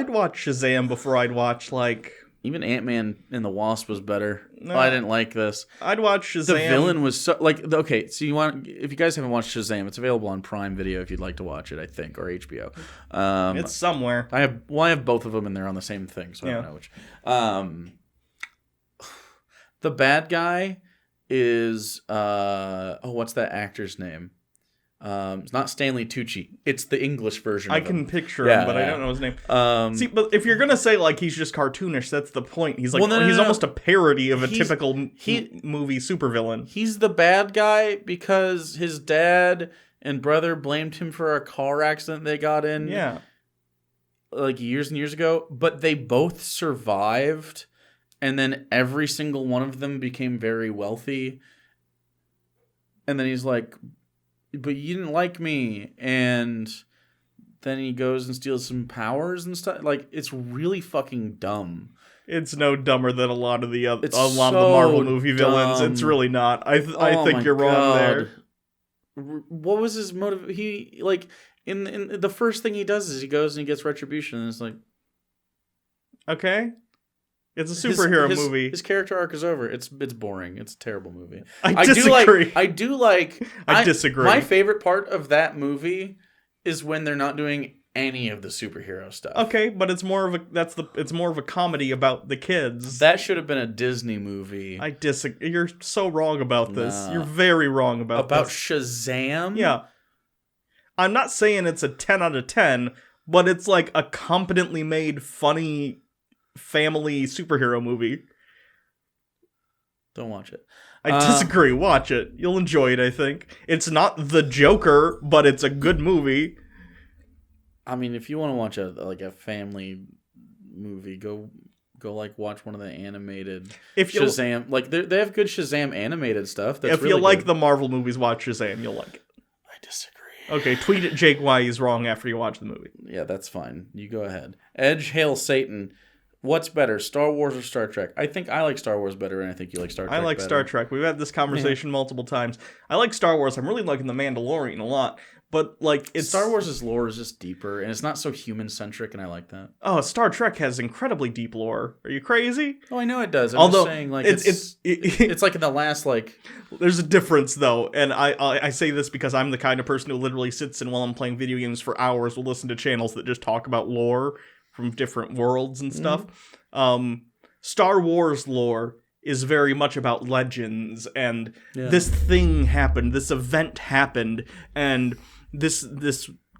watch Shazam before I'd watch, like... Even Ant-Man and the Wasp was better. No, I didn't like this. I'd watch Shazam. The villain was so like okay. So if you guys haven't watched Shazam, it's available on Prime Video if you'd like to watch it. I think or HBO. It's somewhere. I have both of them and they're on the same thing, so I don't know which. The bad guy is what's that actor's name? It's not Stanley Tucci. It's the English version. I can picture him, but I don't know his name. See, but if you're gonna say like he's just cartoonish, that's the point. He's like he's almost a parody of a typical movie supervillain. He's the bad guy because his dad and brother blamed him for a car accident they got in. Yeah, like years and years ago. But they both survived, and then every single one of them became very wealthy. And then he's like, but you didn't like me, and then he goes and steals some powers and stuff. Like, it's really fucking dumb. It's no dumber than a lot of the Marvel movie villains. It's really not. I think you're wrong there. What was his motive? He like in the first thing he does is he goes and he gets retribution, and it's like, okay. It's a superhero movie. His character arc is over. It's boring. It's a terrible movie. I disagree. I disagree. My favorite part of that movie is when they're not doing any of the superhero stuff. Okay, but it's more of a comedy about the kids. That should have been a Disney movie. I disagree. You're so wrong about this. Nah. You're very wrong about this. Shazam? Yeah. I'm not saying it's a 10 out of 10, but it's like a competently made funny family superhero movie. Don't watch it. I disagree. Watch it. You'll enjoy it, I think. It's not The Joker, but it's a good movie. I mean, if you want to watch a family movie, go like watch one of the animated Shazam. Like they have good Shazam animated stuff. That's if really you like good. the Marvel movies, watch Shazam. You'll like it. I disagree. Okay, tweet at Jake why he's wrong after you watch the movie. Yeah, that's fine. You go ahead. Edge, Hail Satan. What's better, Star Wars or Star Trek? I think I like Star Wars better, and I think you like Star Trek I like better. Star Trek. We've had this conversation multiple times. I like Star Wars. I'm really liking The Mandalorian a lot. But, like, it's... Star Wars' lore is just deeper, and it's not so human-centric, and I like that. Oh, Star Trek has incredibly deep lore. Are you crazy? Oh, I know it does. I'm just saying, like, it's like in the last, like... There's a difference, though, and I say this because I'm the kind of person who literally sits and while I'm playing video games for hours will listen to channels that just talk about lore from different worlds and stuff. Star Wars lore is very much about legends, and this thing happened, this event happened, and this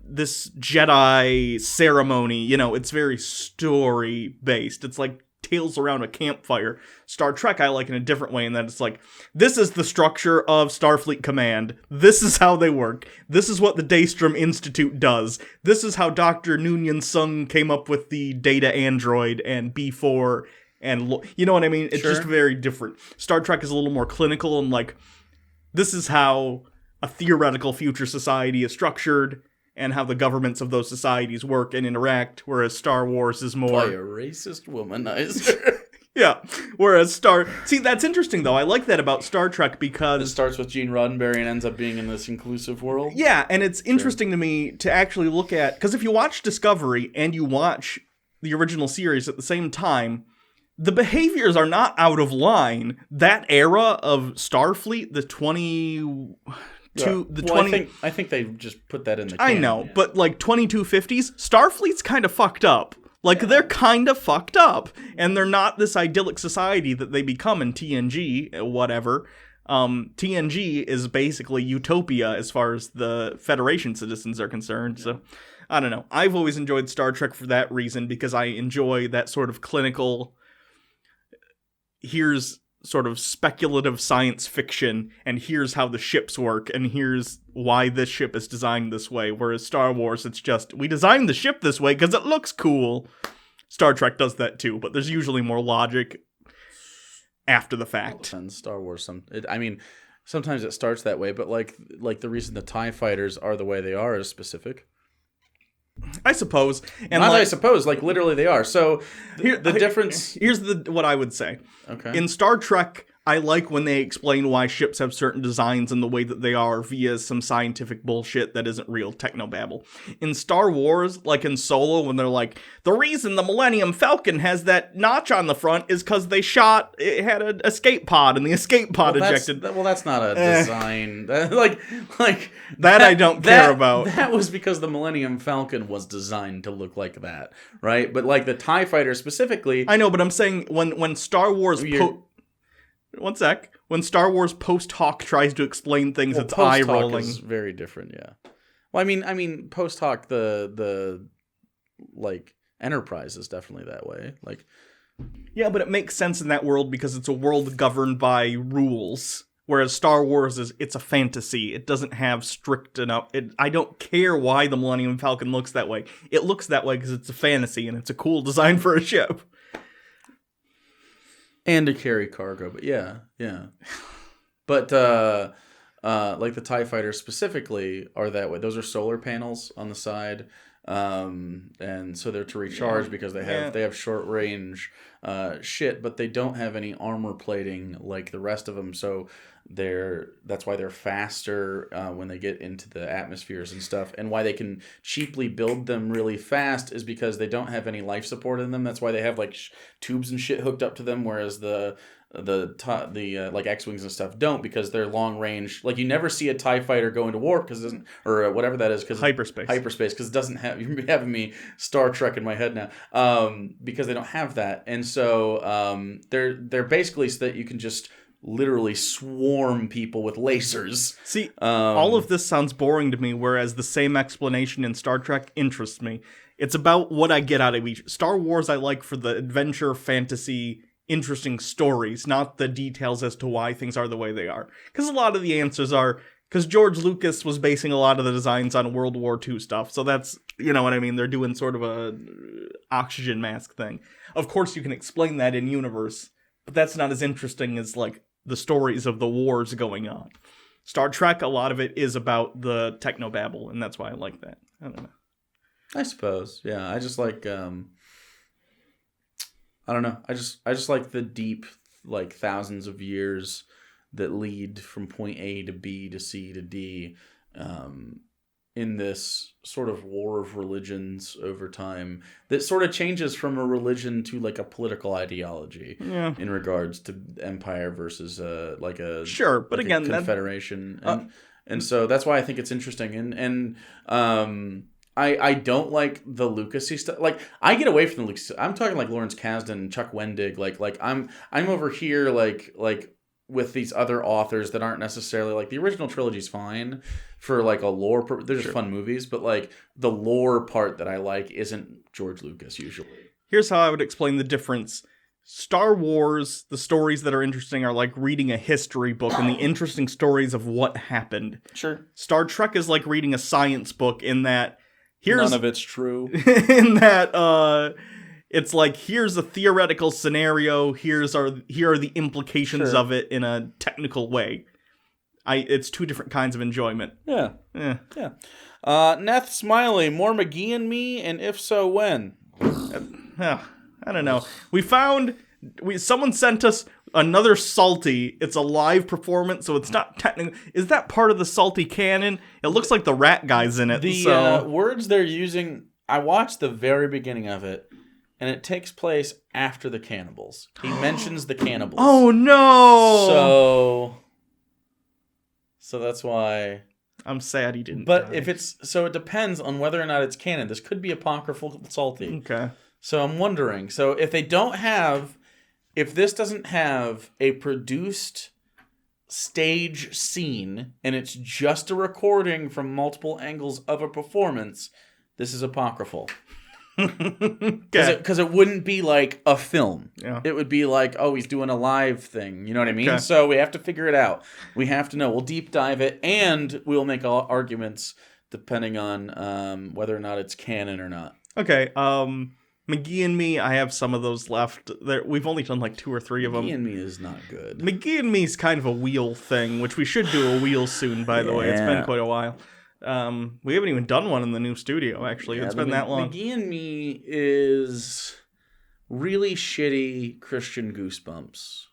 Jedi ceremony, you know, it's very story based. It's like tales around a campfire. Star Trek I like in a different way in that it's like, this is the structure of Starfleet Command. This is how they work. This is what the Daystrom Institute does. This is how Dr. Noonien Sung came up with the Data Android and B4 and you know what I mean? It's just very different. Star Trek is a little more clinical and like, this is how a theoretical future society is structured and how the governments of those societies work and interact, whereas Star Wars is more... By a racist womanizer. Yeah, whereas See, that's interesting, though. I like that about Star Trek because... It starts with Gene Roddenberry and ends up being in this inclusive world. Yeah, and it's interesting to me to actually look at... Because if you watch Discovery and you watch the original series at the same time, the behaviors are not out of line. That era of Starfleet, the 20... I think they just put that in the canon, I know, but like 2250s, Starfleet's kind of fucked up. Like, they're kind of fucked up. And they're not this idyllic society that they become in TNG, whatever. TNG is basically utopia as far as the Federation citizens are concerned. So, I don't know. I've always enjoyed Star Trek for that reason, because I enjoy that sort of clinical... Here's sort of speculative science fiction, and here's how the ships work, and here's why this ship is designed this way, whereas Star Wars, it's just, we designed the ship this way because it looks cool. Star Trek does that too, but there's usually more logic after the fact. And Star Wars, sometimes it starts that way, but like the reason the TIE fighters are the way they are is specific. I suppose. And I suppose, like literally they are. So the difference... Here's what I would say. Okay. In Star Trek, I like when they explain why ships have certain designs in the way that they are via some scientific bullshit that isn't real technobabble. In Star Wars, like in Solo, when they're like, the reason the Millennium Falcon has that notch on the front is because it had an escape pod, and the escape pod ejected. That's not a design. That I don't care about. That was because the Millennium Falcon was designed to look like that, right? But like the TIE fighter specifically... I know, but I'm saying when Star Wars... One sec. When Star Wars post-hoc tries to explain things, it's eye-rolling. Is very different, yeah. Well, I mean, post-hoc, the like, Enterprise is definitely that way. Like, yeah, but it makes sense in that world because it's a world governed by rules. Whereas Star Wars it's a fantasy. It doesn't have strict enough... I don't care why the Millennium Falcon looks that way. It looks that way because it's a fantasy, and it's a cool design for a ship. And to carry cargo, but yeah. But like the TIE fighters specifically are that way. Those are solar panels on the side, and so they're to recharge because they have short range shit, but they don't have any armor plating like the rest of them. So that's why they're faster when they get into the atmospheres and stuff, and why they can cheaply build them really fast is because they don't have any life support in them. That's why they have like tubes and shit hooked up to them, whereas the like X-Wings and stuff don't, because they're long range. Like, you never see a TIE fighter go into warp because it doesn't, or whatever that is, because hyperspace because it doesn't have... You're having me Star Trek in my head now, because they don't have that, and so they're basically so that you can just literally swarm people with lasers. See, all of this sounds boring to me, whereas the same explanation in Star Trek interests me. It's about what I get out of each. Star Wars I like for the adventure, fantasy, interesting stories, not the details as to why things are the way they are. Because a lot of the answers are, because George Lucas was basing a lot of the designs on World War II stuff, so that's, you know what I mean, they're doing sort of a oxygen mask thing. Of course you can explain that in universe, but that's not as interesting as, like, the stories of the wars going on. Star Trek, a lot of it is about the technobabble, and that's why I like that. I don't know. I suppose, yeah. I just like, I don't know. I just like the deep, like, thousands of years that lead from point A to B to C to D, in this sort of war of religions over time that sort of changes from a religion to, like, a political ideology in regards to empire versus like a sure, but like again, a confederation, and so that's why I think it's interesting, and I don't like the Lucas-y stuff. Like, I get away from the Lucas. I'm talking like Lawrence Kasdan, Chuck Wendig. Like I'm over here like with these other authors that aren't necessarily, like, the original trilogy's fine for, like, a lore. They're just fun movies, but, like, the lore part that I like isn't George Lucas usually. Here's how I would explain the difference. Star Wars, the stories that are interesting are like reading a history book and the interesting stories of what happened. Sure. Star Trek is like reading a science book in that none of it's true. in that it's like, here's a theoretical scenario, here are the implications of it in a technical way. It's two different kinds of enjoyment. Yeah. Neth Smiley, more McGee and me, and if so, when? I don't know. Someone sent us another Salty. It's a live performance, so it's not technical. Is that part of the Salty canon? It looks like the rat guy's in it. The words they're using, I watched the very beginning of it, and it takes place after the cannibals. He mentions the cannibals. Oh, no! So that's why... I'm sad he didn't But die. it depends on whether or not it's canon. This could be apocryphal Salty. Okay. So I'm wondering, so if this doesn't have a produced stage scene, and it's just a recording from multiple angles of a performance, this is apocryphal. Because it wouldn't be like a film. Yeah. It would be like, oh, he's doing a live thing. You know what I mean? Okay. So we have to figure it out. We have to know. We'll deep dive it, and we'll make arguments depending on whether or not it's canon or not. Okay. McGee and Me, I have some of those left. We've only done like 2 or 3 of them. McGee and Me is not good. McGee and Me is kind of a wheel thing, which we should do a wheel soon, by the way. It's been quite a while. We haven't even done one in the new studio, actually. It's been that long. McGee and Me is really shitty Christian Goosebumps.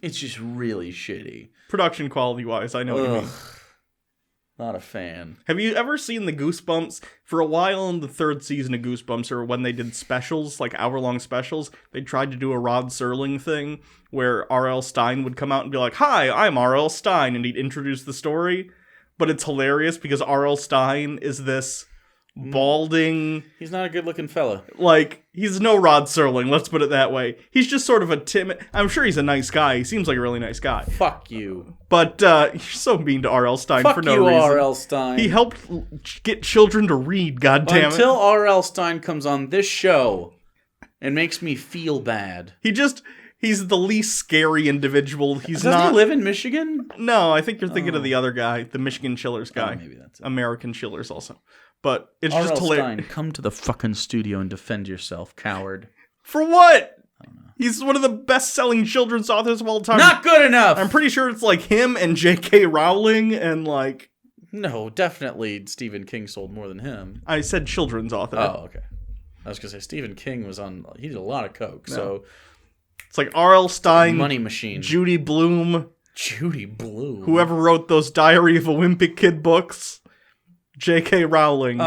It's just really shitty. Production quality-wise, I know what you mean. Not a fan. Have you ever seen the Goosebumps? For a while in the 3rd season of Goosebumps, or when they did specials, like hour-long specials, they tried to do a Rod Serling thing, where R.L. Stine would come out and be like, "Hi, I'm R.L. Stine," and he'd introduce the story. But it's hilarious because R.L. Stine is this balding... He's not a good-looking fella. Like, he's no Rod Serling, let's put it that way. He's just sort of a timid... I'm sure he's a nice guy. He seems like a really nice guy. Fuck you. But you're so mean to R.L. Stine for no reason. Fuck you, R.L. Stine. He helped get children to read, goddammit. Until R.L. Stine comes on this show and makes me feel bad. He's the least scary individual. Doesn't he live in Michigan? No, I think you're thinking of the other guy, the Michigan Chillers guy. Maybe that's it. American Chillers also. But it's R.L. just hilarious. Stine, come to the fucking studio and defend yourself, coward. For what? I don't know. He's one of the best-selling children's authors of all time. Not good enough! I'm pretty sure it's like him and J.K. Rowling and like... No, definitely Stephen King sold more than him. I said children's author. Oh, okay. I was going to say Stephen King he did a lot of coke, so... It's like R.L. Stine, Money Machine, Judy Blume, whoever wrote those Diary of a Wimpy Kid books, J.K. Rowling,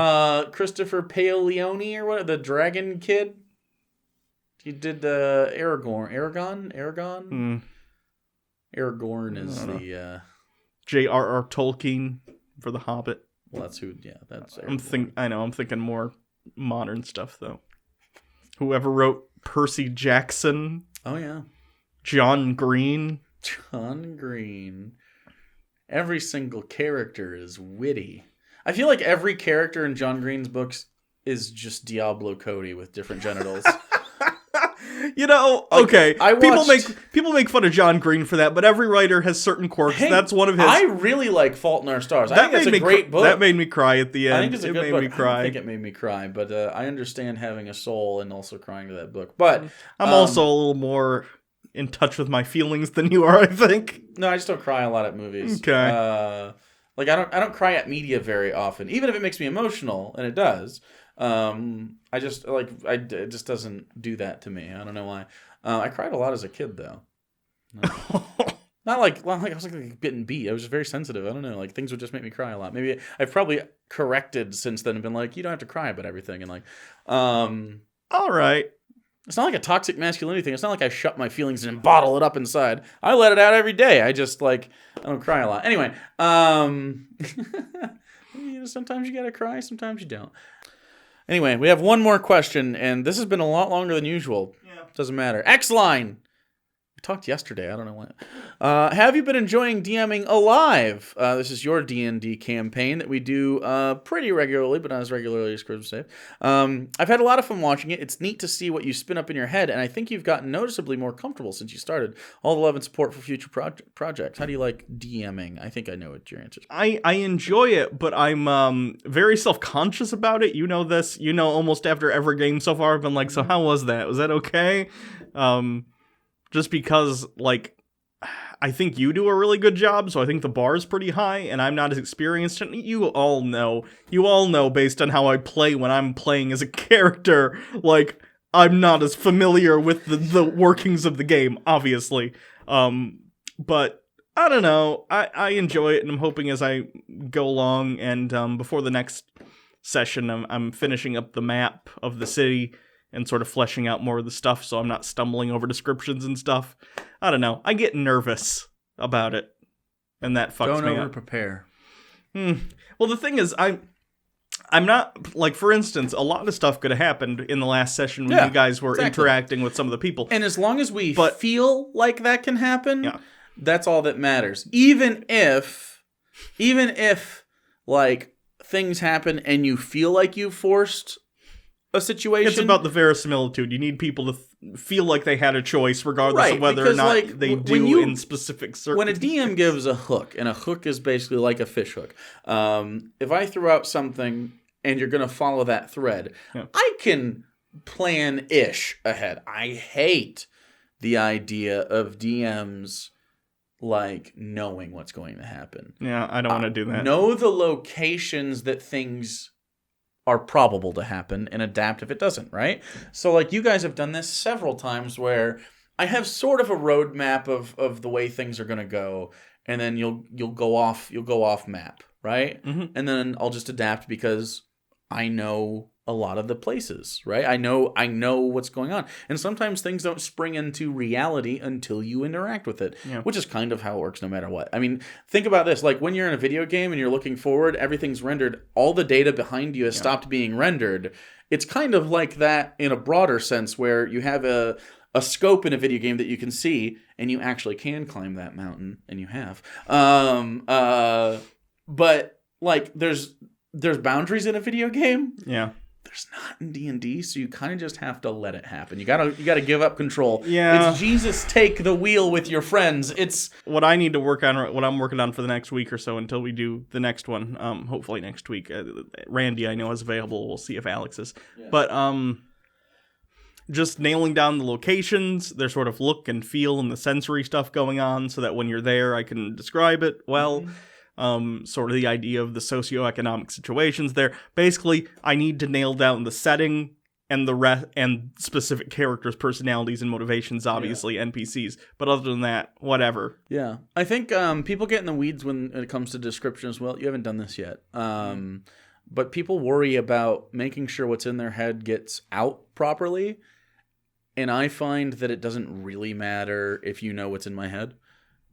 Christopher Paolioni or what? The Dragon Kid. He did the Aragorn. Aragorn is the J.R.R. Tolkien for The Hobbit. Well, that's who. Yeah, that's. I'm thinking more modern stuff though. Whoever wrote Percy Jackson. Oh, yeah. John Green. Every single character is witty. I feel like every character in John Green's books is just Diablo Cody with different genitals. Okay. People make fun of John Green for that, but every writer has certain quirks. Hey, that's one of his. I really like Fault in Our Stars. I think it's a great book. That made me cry at the end. I think it's a good book. Me cry. I think it made me cry, but I understand having a soul and also crying to that book. But I'm also a little more in touch with my feelings than you are, I think. No, I just don't cry a lot at movies. Okay. Like I don't cry at media very often, even if it makes me emotional, and it does. It just doesn't do that to me. I don't know why. I cried a lot as a kid, though. Not like I was like getting beat. I was just very sensitive. I don't know. Like things would just make me cry a lot. Maybe I've probably corrected since then and been like, you don't have to cry about everything. And like, all right. It's not like a toxic masculinity thing. It's not like I shut my feelings and bottle it up inside. I let it out every day. I just I don't cry a lot. Anyway, sometimes you gotta cry, sometimes you don't. Anyway, we have one more question, and this has been a lot longer than usual. Yeah. Doesn't matter. X-Line! We talked yesterday. I don't know when. Have you been enjoying DMing Alive? This is your D&D campaign that we do pretty regularly, but not as regularly as Christmas Eve. I've had a lot of fun watching it. It's neat to see what you spin up in your head, and I think you've gotten noticeably more comfortable since you started. All the love and support for future projects. How do you like DMing? I think I know what your answer is. I enjoy it, but I'm very self-conscious about it. You know this. Almost after every game so far, I've been like, so how was that? Was that okay? Just because, I think you do a really good job, so I think the bar is pretty high, and I'm not as experienced. And you all know based on how I play when I'm playing as a character, I'm not as familiar with the workings of the game, obviously. But I don't know. I enjoy it, and I'm hoping as I go along, and before the next session, I'm finishing up the map of the city and sort of fleshing out more of the stuff so I'm not stumbling over descriptions and stuff. I don't know. I get nervous about it, and that fucks me up. Don't over-prepare. Well, the thing is, I'm not, for instance, a lot of stuff could have happened in the last session when you guys were interacting with some of the people. And as long as we feel like that can happen, that's all that matters. Even if, things happen and you feel like you forced a situation. It's about the verisimilitude. You need people to feel like they had a choice, regardless of whether or not they do in specific circumstances. When a DM gives a hook, and a hook is basically like a fish hook, if I throw out something and you're going to follow that thread, I can plan-ish ahead. I hate the idea of DMs knowing what's going to happen. Yeah, I don't want to do that. Know the locations that things are probable to happen and adapt if it doesn't, right? So you guys have done this several times where I have sort of a roadmap of the way things are going to go, and then you'll go off map, right? Mm-hmm. And then I'll just adapt because I know a lot of the places, right? I know what's going on. And sometimes things don't spring into reality until you interact with it, which is kind of how it works no matter what. I mean, think about this. When you're in a video game and you're looking forward, everything's rendered. All the data behind you has stopped being rendered. It's kind of like that in a broader sense where you have a scope in a video game that you can see and you actually can climb that mountain, and you have. But there's boundaries in a video game. Yeah. There's not in D&D, so you kind of just have to let it happen. You gotta give up control. Yeah. It's Jesus take the wheel with your friends. It's what I need to work on, what I'm working on for the next week or so until we do the next one. Hopefully next week. Randy, I know, is available. We'll see if Alex is. Yeah. But just nailing down the locations, their sort of look and feel and the sensory stuff going on so that when you're there, I can describe it well. Mm-hmm. Sort of the idea of the socioeconomic situations there. Basically, I need to nail down the setting and and specific characters' personalities and motivations, obviously, NPCs. But other than that, whatever. Yeah. I think people get in the weeds when it comes to description as well. You haven't done this yet. But people worry about making sure what's in their head gets out properly. And I find that it doesn't really matter if you know what's in my head.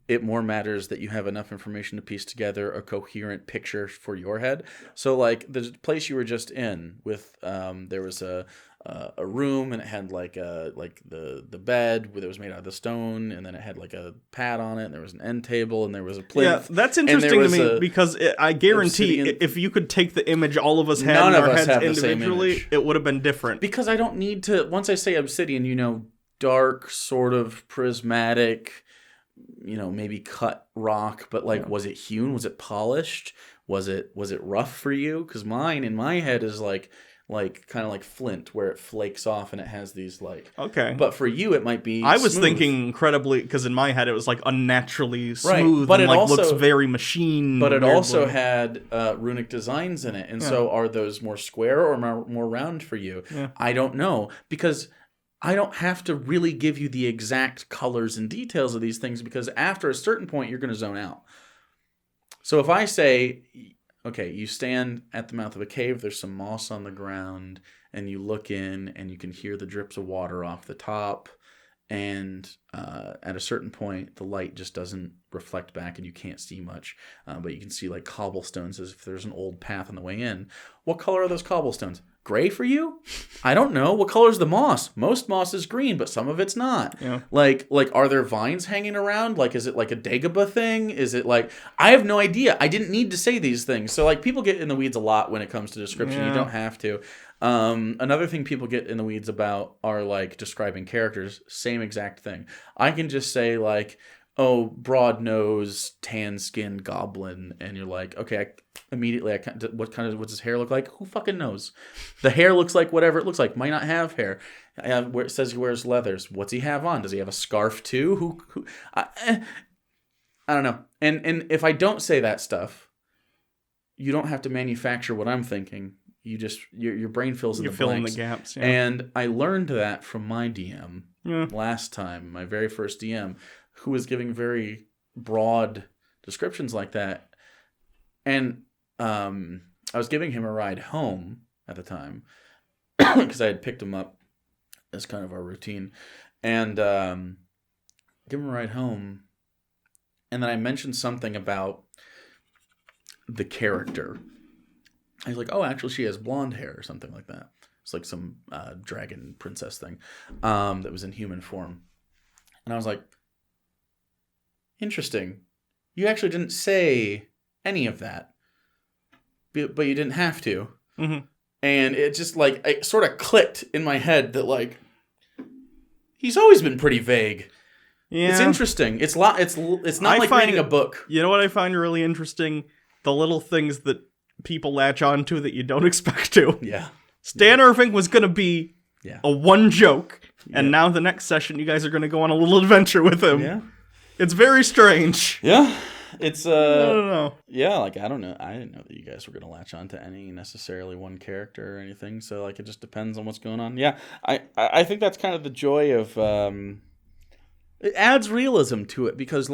It more matters that you have enough information to piece together a coherent picture for your head. So the place you were just in with, there was a a room, and it had like the bed that was made out of the stone, and then it had like a pad on it, and there was an end table, and there was a plinth. Yeah, that's interesting to me because I guarantee if you could take the image all of us had in our heads individually, it would have been different. Because I don't need to. Once I say obsidian, dark, sort of prismatic, maybe cut rock, but was it hewn? Was it polished? Was it rough for you? Because mine in my head is like kind of like flint, where it flakes off and it has these Okay. But for you, it might be. I was smooth. Thinking incredibly, because in my head it was unnaturally right. smooth, but and it also looks very machine. But it also had runic designs in it, and so are those more square or more round for you? Yeah. I don't know, because I don't have to really give you the exact colors and details of these things, because after a certain point, you're going to zone out. So if I say, okay, you stand at the mouth of a cave, there's some moss on the ground, and you look in and you can hear the drips of water off the top, and at a certain point, the light just doesn't reflect back and you can't see much, but you can see cobblestones as if there's an old path on the way in. What color are those cobblestones? Gray for you? I don't know. What color is the moss? Most moss is green, but some of it's not. Yeah. Are there vines hanging around? Is it like a Dagobah thing? Is it I have no idea. I didn't need to say these things. So people get in the weeds a lot when it comes to description. Yeah. You don't have to. Another thing people get in the weeds about are describing characters. Same exact thing. I can just say broad nose, tan skin goblin, and you're like, okay, what's his hair look like? Who fucking knows? The hair looks like whatever it looks like. Might not have hair. Where it says he wears leathers. What's he have on? Does he have a scarf too? I don't know. And if I don't say that stuff, you don't have to manufacture what I'm thinking. You just your brain fills in the blanks. You fill in the gaps. Yeah. And I learned that from my DM last time, my very first DM, who was giving very broad descriptions like that. And I was giving him a ride home at the time because I had picked him up as kind of our routine. And give him a ride home. And then I mentioned something about the character. He's like, oh, actually, she has blonde hair or something like that. It's some dragon princess thing that was in human form. And I was like, interesting. You actually didn't say any of that, but you didn't have to. Mm-hmm. And it just it sort of clicked in my head that he's always been pretty vague. Yeah. It's interesting. It's not like reading a book. You know what I find really interesting? The little things that people latch on to that you don't expect to. Yeah. Stan Irving was going to be a one joke, and now the next session you guys are going to go on a little adventure with him. Yeah. It's very strange. Yeah. It's I don't know. Yeah, I don't know. I didn't know that you guys were going to latch on to any necessarily one character or anything, so it just depends on what's going on. Yeah. I think that's kind of the joy of it adds realism to it, because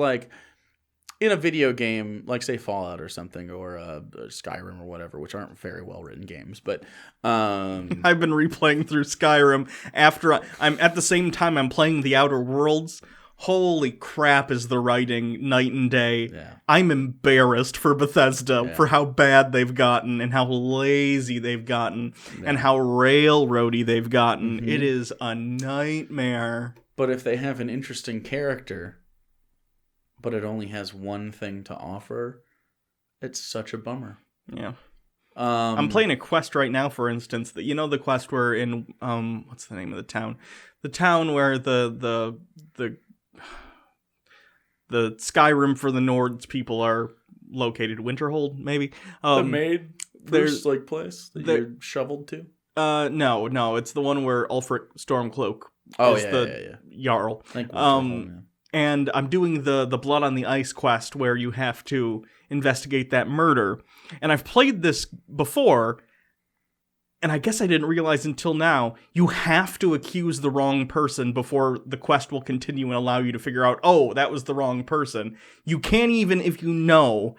in a video game, say Fallout or something, or Skyrim or whatever, which aren't very well written games, but I've been replaying through Skyrim after I'm at the same time I'm playing The Outer Worlds. Holy crap, is the writing night and day. Yeah. I'm embarrassed for Bethesda for how bad they've gotten and how lazy they've gotten and how railroady they've gotten. Mm-hmm. It is a nightmare. But if they have an interesting character, but it only has one thing to offer, it's such a bummer. Yeah. I'm playing a quest right now, for instance, that the quest where in what's the name of the town? The town where the Skyrim for the Nords people are located. Winterhold, maybe. The maid there's place that you're shoveled to? No, it's the one where Ulfric Stormcloak is the Jarl. And I'm doing the Blood on the Ice quest where you have to investigate that murder. And I've played this before, and I guess I didn't realize until now, you have to accuse the wrong person before the quest will continue and allow you to figure out, oh, that was the wrong person. You can't even, if you know,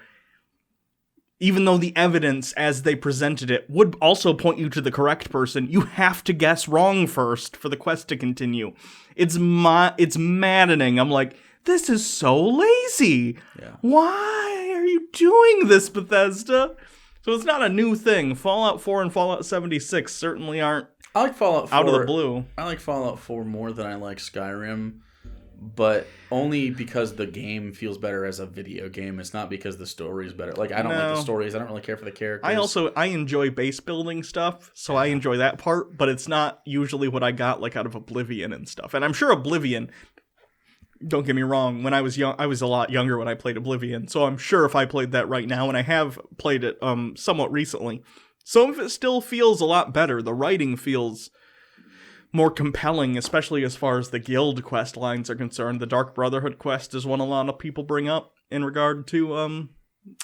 even though the evidence as they presented it would also point you to the correct person, you have to guess wrong first for the quest to continue. It's maddening. I'm like, this is so lazy. Yeah. Why are you doing this, Bethesda? So it's not a new thing. Fallout 4 and Fallout 76 certainly aren't I like Fallout 4. Out of the blue. I like Fallout 4 more than I like Skyrim, but only because the game feels better as a video game. It's not because the story is better. Like, I don't like the stories. I don't really care for the characters. I enjoy base building stuff, so I enjoy that part, but it's not usually what I got like out of Oblivion and stuff. And I'm sure Oblivion, don't get me wrong, when I was young, I was a lot younger when I played Oblivion, so I'm sure if I played that right now, and I have played it somewhat recently, some of it still feels a lot better. The writing feels more compelling, especially as far as the guild quest lines are concerned. The Dark Brotherhood quest is one a lot of people bring up in regard to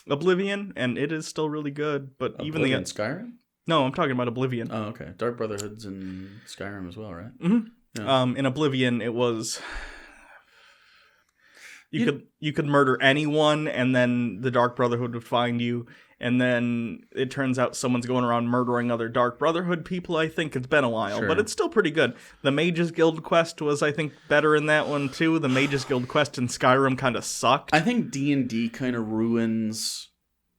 Oblivion, and it is still really good. But Oblivion, even the Skyrim? No, I'm talking about Oblivion. Oh, okay. Dark Brotherhood's in Skyrim as well, right? Mm-hmm. Yeah. In Oblivion, it was you could murder anyone, and then the Dark Brotherhood would find you. And then it turns out someone's going around murdering other Dark Brotherhood people, I think. It's been a while, but it's still pretty good. The Mages Guild quest was, I think, better in that one, too. The Mages Guild quest in Skyrim kind of sucked. I think D&D kind of ruins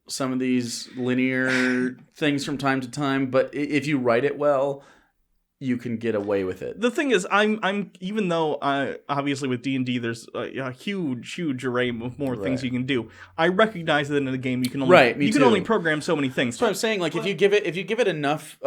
some of these linear things from time to time, but if you write it well, you can get away with it. The thing is, I'm even though obviously with D&D there's a huge array of more things you can do. I recognize that in a game you can only only program so many things. That's what I'm saying. Like if you give it enough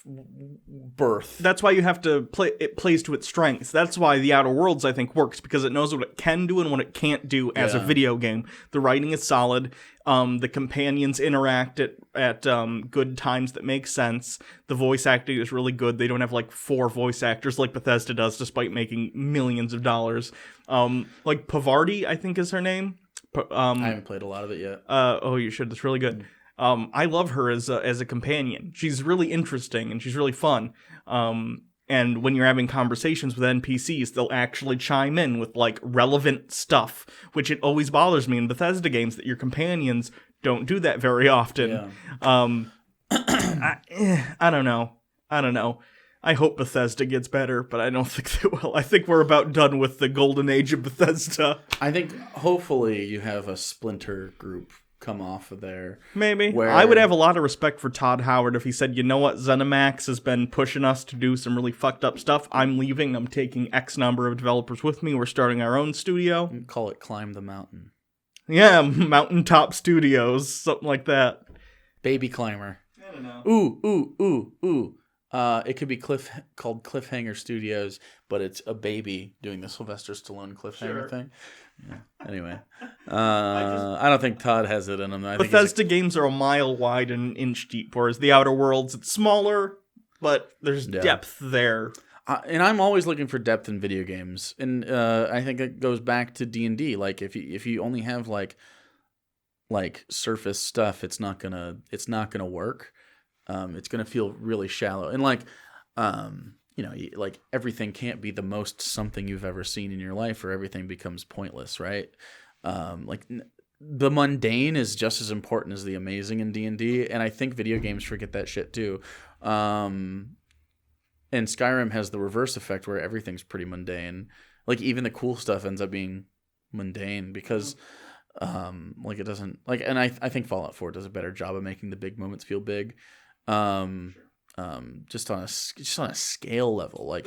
birth. That's why you have to play. It plays to its strengths. That's why The Outer Worlds I think works, because it knows what it can do and what it can't do as a video game. The writing is solid. The companions interact at good times that make sense. The voice acting is really good. They don't have like 4 voice actors like Bethesda does, despite making millions of dollars. Like Pavardi, I think is her name. I haven't played a lot of it yet. Oh, you should. It's really good. I love her as a companion. She's really interesting and she's really fun. And when you're having conversations with NPCs, they'll actually chime in with, like, relevant stuff, which it always bothers me in Bethesda games that your companions don't do that very often. Yeah. I don't know. I hope Bethesda gets better, but I don't think they will. I think we're about done with the golden age of Bethesda. I think, hopefully, you have a splinter group come off of there. Maybe. I would have a lot of respect for Todd Howard if he said, you know what, ZeniMax has been pushing us to do some really fucked up stuff. I'm leaving. I'm taking X number of developers with me. We're starting our own studio. Call it Climb the Mountain. Yeah, Mountaintop Studios. Something like that. Baby Climber. I don't know. Ooh. It could be called Cliffhanger Studios, but it's a baby doing the Sylvester Stallone cliffhanger thing. Yeah. Anyway, I don't think Todd has it in him. Bethesda games are a mile wide and an inch deep, whereas The Outer Worlds, it's smaller, but there's depth there. And I'm always looking for depth in video games, and I think it goes back to D&D. Like if you only have like surface stuff, it's not gonna work. It's gonna feel really shallow, and like like everything can't be the most something you've ever seen in your life, or everything becomes pointless, right? The mundane is just as important as the amazing in D&D, and I think video games forget that shit too. And Skyrim has the reverse effect where everything's pretty mundane. Like even the cool stuff ends up being mundane because it doesn't like. And I think Fallout 4 does a better job of making the big moments feel big. Just on a scale level,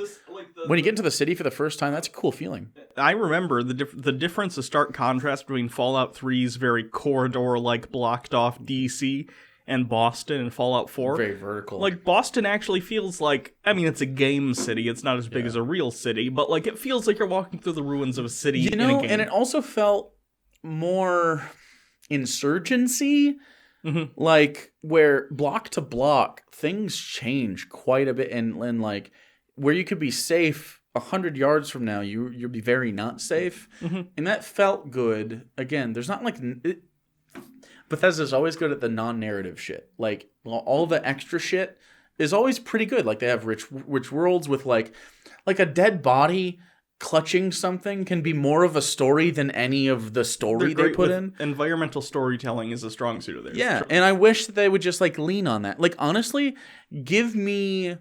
when you get into the city for the first time, that's a cool feeling. I remember the difference, the stark contrast between Fallout 3's very corridor-like blocked off DC and Boston and Fallout 4. Very vertical. Like Boston actually feels like, I mean, it's a game city. It's not as big as a real city, but like it feels like you're walking through the ruins of a city. In a game. And it also felt more insurgency. Mm-hmm. Like where block to block things change quite a bit, and like where you could be safe 100 yards from now, you'll be very not safe, and that felt good. Again, there's not Bethesda's always good at the non-narrative shit. Like all the extra shit is always pretty good. Like they have rich worlds with like a dead body clutching something can be more of a story than any of the story they put in. Environmental storytelling is a strong suit of theirs. Yeah, and I wish that they would just like lean on that. Like honestly, give me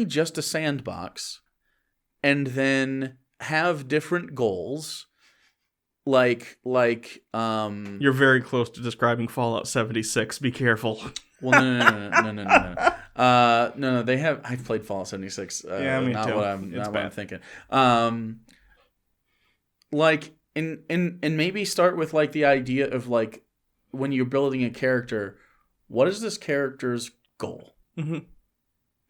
just a sandbox and then have different goals. Like you're very close to describing Fallout 76. Be careful. Well, no. They have. I've played Fallout 76. Yeah, me not too. What I'm thinking. Like, and maybe start with like the idea of like when you're building a character, what is this character's goal? Mm-hmm.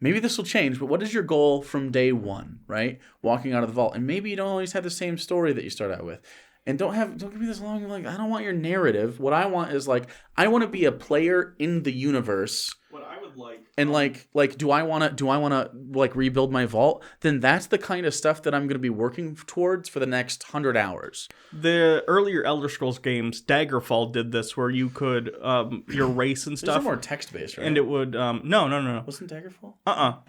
Maybe this will change, but what is your goal from day one, right? Walking out of the vault. And maybe you don't always have the same story that you start out with. And don't give me this long, like, I don't want your narrative. What I want is, like, I want to be a player in the universe. What I would like. And, like, do I want to, like, rebuild my vault? Then that's the kind of stuff that I'm going to be working towards for the next 100 hours. The earlier Elder Scrolls games, Daggerfall did this, where you could, your race and stuff. Those are more text-based, right? And it would, no. Wasn't Daggerfall?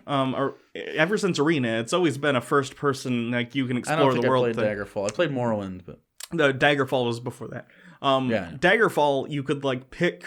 Or ever since Arena, it's always been a first-person, like, you can explore the world. I played Daggerfall. I played Morrowind, but... The Daggerfall was before that. Daggerfall, you could, like, pick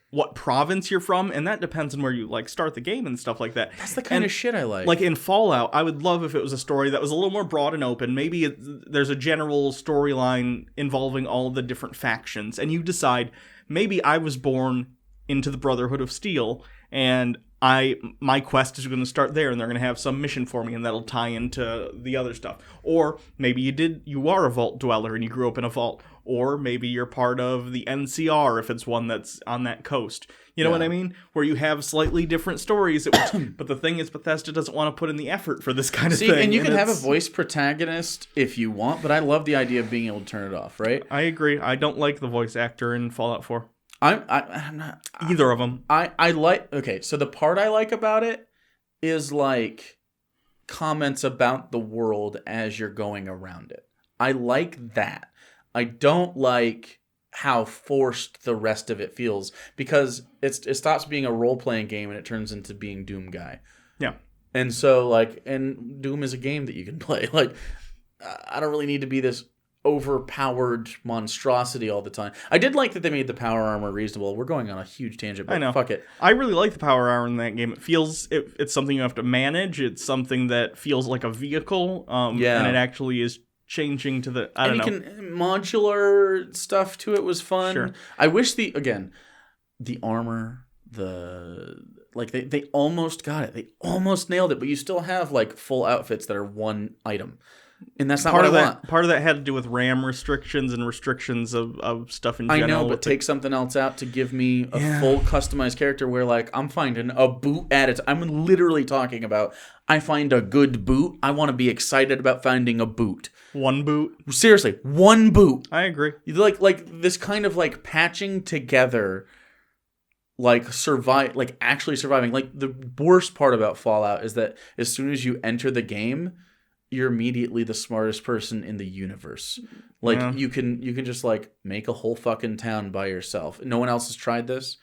what province you're from, and that depends on where you, like, start the game and stuff like that. That's the kind of shit I like. Like, in Fallout, I would love if it was a story that was a little more broad and open. Maybe there's a general storyline involving all the different factions, and you decide, maybe I was born into the Brotherhood of Steel, and my quest is going to start there, and they're going to have some mission for me, and that'll tie into the other stuff. Or maybe you are a vault dweller and you grew up in a vault. Or maybe you're part of the NCR if it's one that's on that coast. You know what I mean? Where you have slightly different stories. But the thing is, Bethesda doesn't want to put in the effort for this kind of thing. And you can have a voice protagonist if you want, but I love the idea of being able to turn it off, right? I agree. I don't like the voice actor in Fallout 4. I'm not either of them. I like. Okay, so the part I like about it is like comments about the world as you're going around it. I like that. I don't like how forced the rest of it feels, because it stops being a role playing game and it turns into being Doom guy. Yeah. And so and Doom is a game that you can play. Like, I don't really need to be this overpowered monstrosity all the time. I did like that they made the power armor reasonable. We're going on a huge tangent, but I know. Fuck it. I really like the power armor in that game. It feels it's something you have to manage. It's something that feels like a vehicle. And it actually is changing to the modular stuff to it was fun. Sure. I wish the armor, they almost got it. They almost nailed it, but you still have like full outfits that are one item. And that's not what I want. Part of that had to do with RAM restrictions and restrictions of stuff in general. I know, but take something else out to give me a full customized character where, like, I'm finding a boot at it. I'm literally talking about, I find a good boot. I want to be excited about finding a boot. One boot? Seriously, one boot. I agree. Like this kind of, like, patching together, like, actually surviving. Like, the worst part about Fallout is that as soon as you enter the game, you're immediately the smartest person in the universe. Like, you can just, like, make a whole fucking town by yourself. No one else has tried this.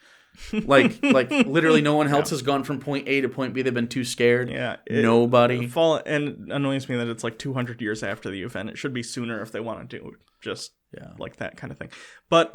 Like literally no one else has gone from point A to point B. They've been too scared. Yeah. Nobody. And it annoys me that it's like 200 years after the event. It should be sooner if they want to do just like that kind of thing. But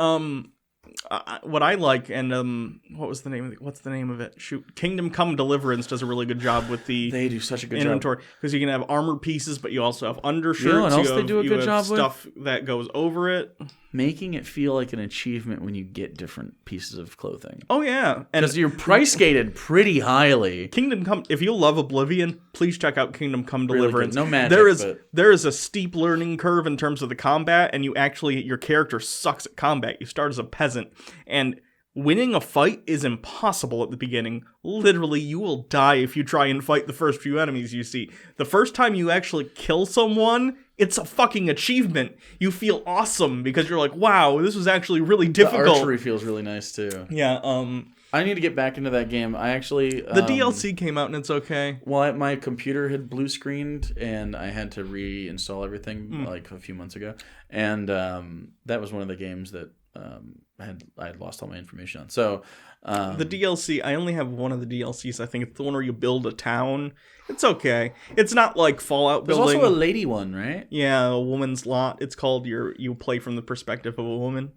what I like, and what's the name of it? Shoot, Kingdom Come Deliverance does a really good job with the they do such a good inventory, because you can have armored pieces, but you also have undershirts. You know what else they do a good job with? Stuff that goes over it, making it feel like an achievement when you get different pieces of clothing. Oh yeah, because you're price gated pretty highly. Kingdom Come. If you love Oblivion, please check out Kingdom Come Deliverance. Really no magic. There is a steep learning curve in terms of the combat, and your character sucks at combat. You start as a peasant, and winning a fight is impossible at the beginning. Literally, you will die if you try and fight the first few enemies you see. The first time you actually kill someone, it's a fucking achievement. You feel awesome because you're like, wow, this was actually really difficult. The archery feels really nice too. Yeah, I need to get back into that game. I actually... the DLC came out and it's okay. Well, my computer had blue screened and I had to reinstall everything like a few months ago. And that was one of the games that I had lost all my information on. So the DLC, I only have one of the DLCs. I think it's the one where you build a town. It's okay. It's not like Fallout building. There's also a lady one, right? Yeah, a woman's lot. It's called you play from the perspective of a woman.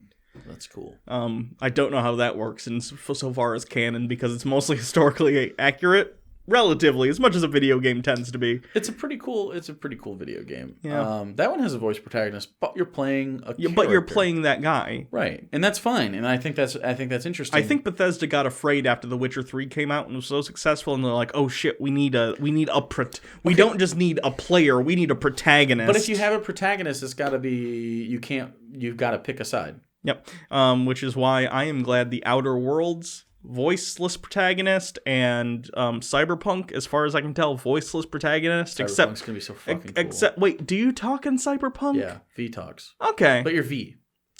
That's cool. I don't know how that works so far as canon, because it's mostly historically accurate. relatively, as much as a video game tends to be. It's a pretty cool video game. Yeah. That one has a voice protagonist, but you're playing a character. But you're playing that guy. Right. And that's fine. And I think that's interesting. I think Bethesda got afraid after The Witcher 3 came out and was so successful, and they're like, "Oh shit, we don't just need a player, we need a protagonist." But if you have a protagonist, it's got to be you've got to pick a side. Yep. Which is why I am glad the Outer Worlds voiceless protagonist and Cyberpunk, as far as I can tell, voiceless protagonist. Cyberpunk's gonna be so fucking cool. Wait, do you talk in Cyberpunk? Yeah, V talks. Okay, but you're V.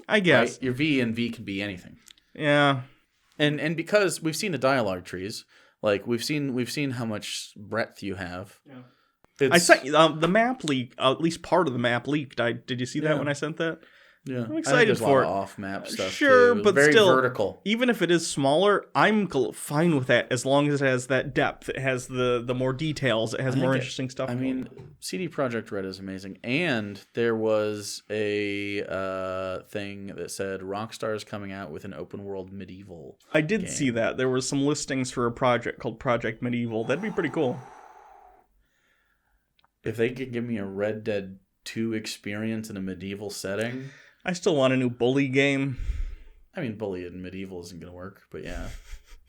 I guess right? You're V, and V can be anything. Yeah, and because we've seen the dialogue trees, like we've seen how much breadth you have. Yeah. I sent the map leak. At least part of the map leaked. Did you see that when I sent that? Yeah, I'm excited for it. Off-map stuff. Sure, too. But very still, vertical. Even if it is smaller, I'm fine with that as long as it has that depth. It has the more details. It has more interesting stuff. I mean, CD Projekt Red is amazing, and there was a thing that said Rockstar is coming out with an open-world medieval. I did see that. There were some listings for a project called Project Medieval. That'd be pretty cool. If they could give me a Red Dead 2 experience in a medieval setting. I still want a new Bully game. I mean, Bully in medieval isn't going to work, but yeah.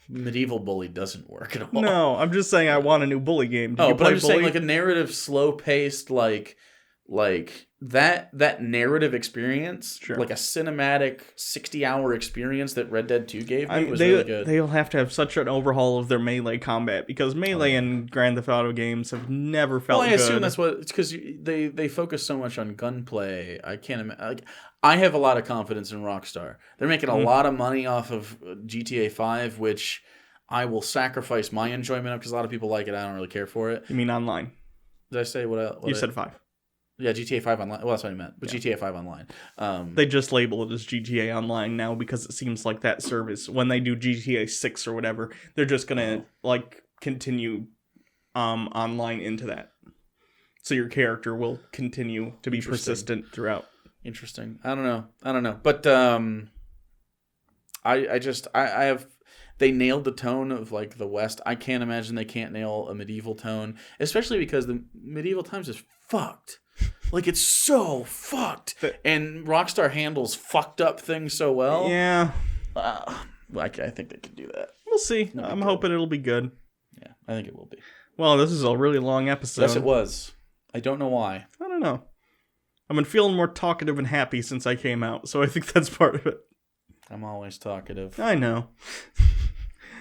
Medieval Bully doesn't work at all. No, I'm just saying I want a new Bully game. But I'm just saying like a narrative, slow-paced, like that narrative experience, sure. Like a cinematic 60-hour experience that Red Dead 2 gave me was really good. They'll have to have such an overhaul of their melee combat because melee in Grand Theft Auto games have never felt good. Well, I assume that's what it's because they focus so much on gunplay. I can't imagine. Like, I have a lot of confidence in Rockstar. They're making a lot of money off of GTA 5, which I will sacrifice my enjoyment of because a lot of people like it. I don't really care for it. You mean online? Did I say what you said 5. Yeah, GTA 5 Online. Well, that's what I meant. But GTA 5 Online. They just label it as GTA Online now because it seems like that service, when they do GTA 6 or whatever, they're just going to continue online into that. So your character will continue to be persistent throughout. Interesting. I don't know. But I have... They nailed the tone of like the West. I can't imagine they can't nail a medieval tone, especially because the medieval times is fucked. Like, it's so fucked. And Rockstar handles fucked up things so well. Yeah. I think they can do that. We'll see. I'm hoping it'll be good. Yeah, I think it will be. Well, this is a really long episode. Yes, it was. I don't know why. I don't know. I've been feeling more talkative and happy since I came out, so I think that's part of it. I'm always talkative. I know.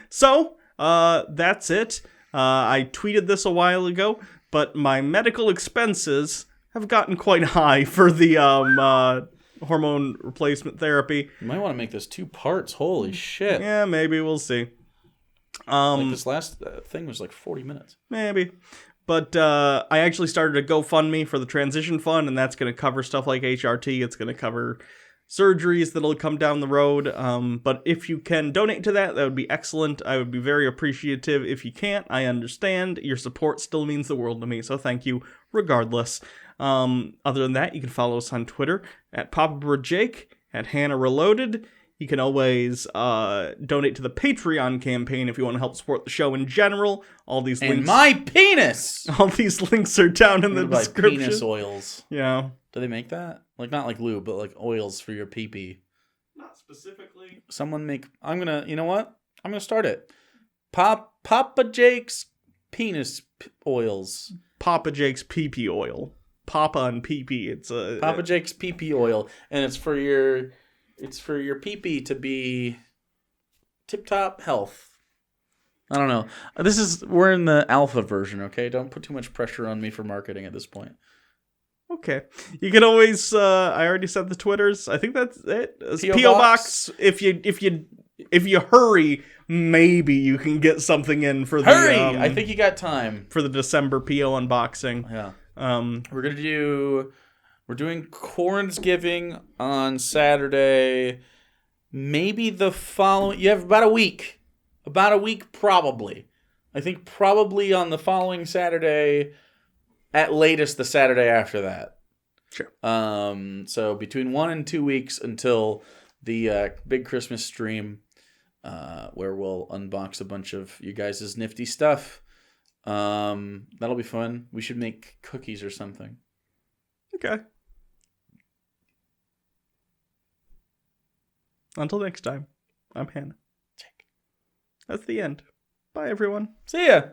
So, that's it. I tweeted this a while ago, but my medical expenses have gotten quite high for the hormone replacement therapy. You might want to make this 2 parts. Holy shit. Yeah, maybe. We'll see. This last thing was like 40 minutes. Maybe. But I actually started a GoFundMe for the transition fund, and that's going to cover stuff like HRT. It's going to cover surgeries that'll come down the road. But if you can donate to that, that would be excellent. I would be very appreciative. If you can't, I understand. Your support still means the world to me, so thank you regardless. Other than that, you can follow us on Twitter at PapaBroJake, at Hannah Reloaded. You can always donate to the Patreon campaign if you want to help support the show in general. All these links. And my penis! All these links are down in the description. Penis oils. Yeah. Do they make that? Like, not like lube, but like oils for your pee-pee. Not specifically. Someone make... you know what? I'm going to start it. Papa Jake's penis oils. Papa Jake's pee-pee oil. Papa and pee-pee. It's a... Papa Jake's pee-pee oil. And it's for your... It's for your pee-pee to be tip-top health. I don't know. We're in the alpha version, okay? Don't put too much pressure on me for marketing at this point. Okay. You can always, I already said the Twitters. I think that's it. P.O. Box. If you hurry, maybe you can get something in for the... Hurry! I think you got time. For the December P.O. unboxing. Yeah. We're doing Cornsgiving on Saturday. Maybe the following... You have about a week. About a week, probably. I think probably on the following Saturday... At latest, the Saturday after that. Sure. So between 1 and 2 weeks until the big Christmas stream, where we'll unbox a bunch of you guys' nifty stuff. That'll be fun. We should make cookies or something. Okay. Until next time, I'm Hannah. That's the end. Bye, everyone. See ya.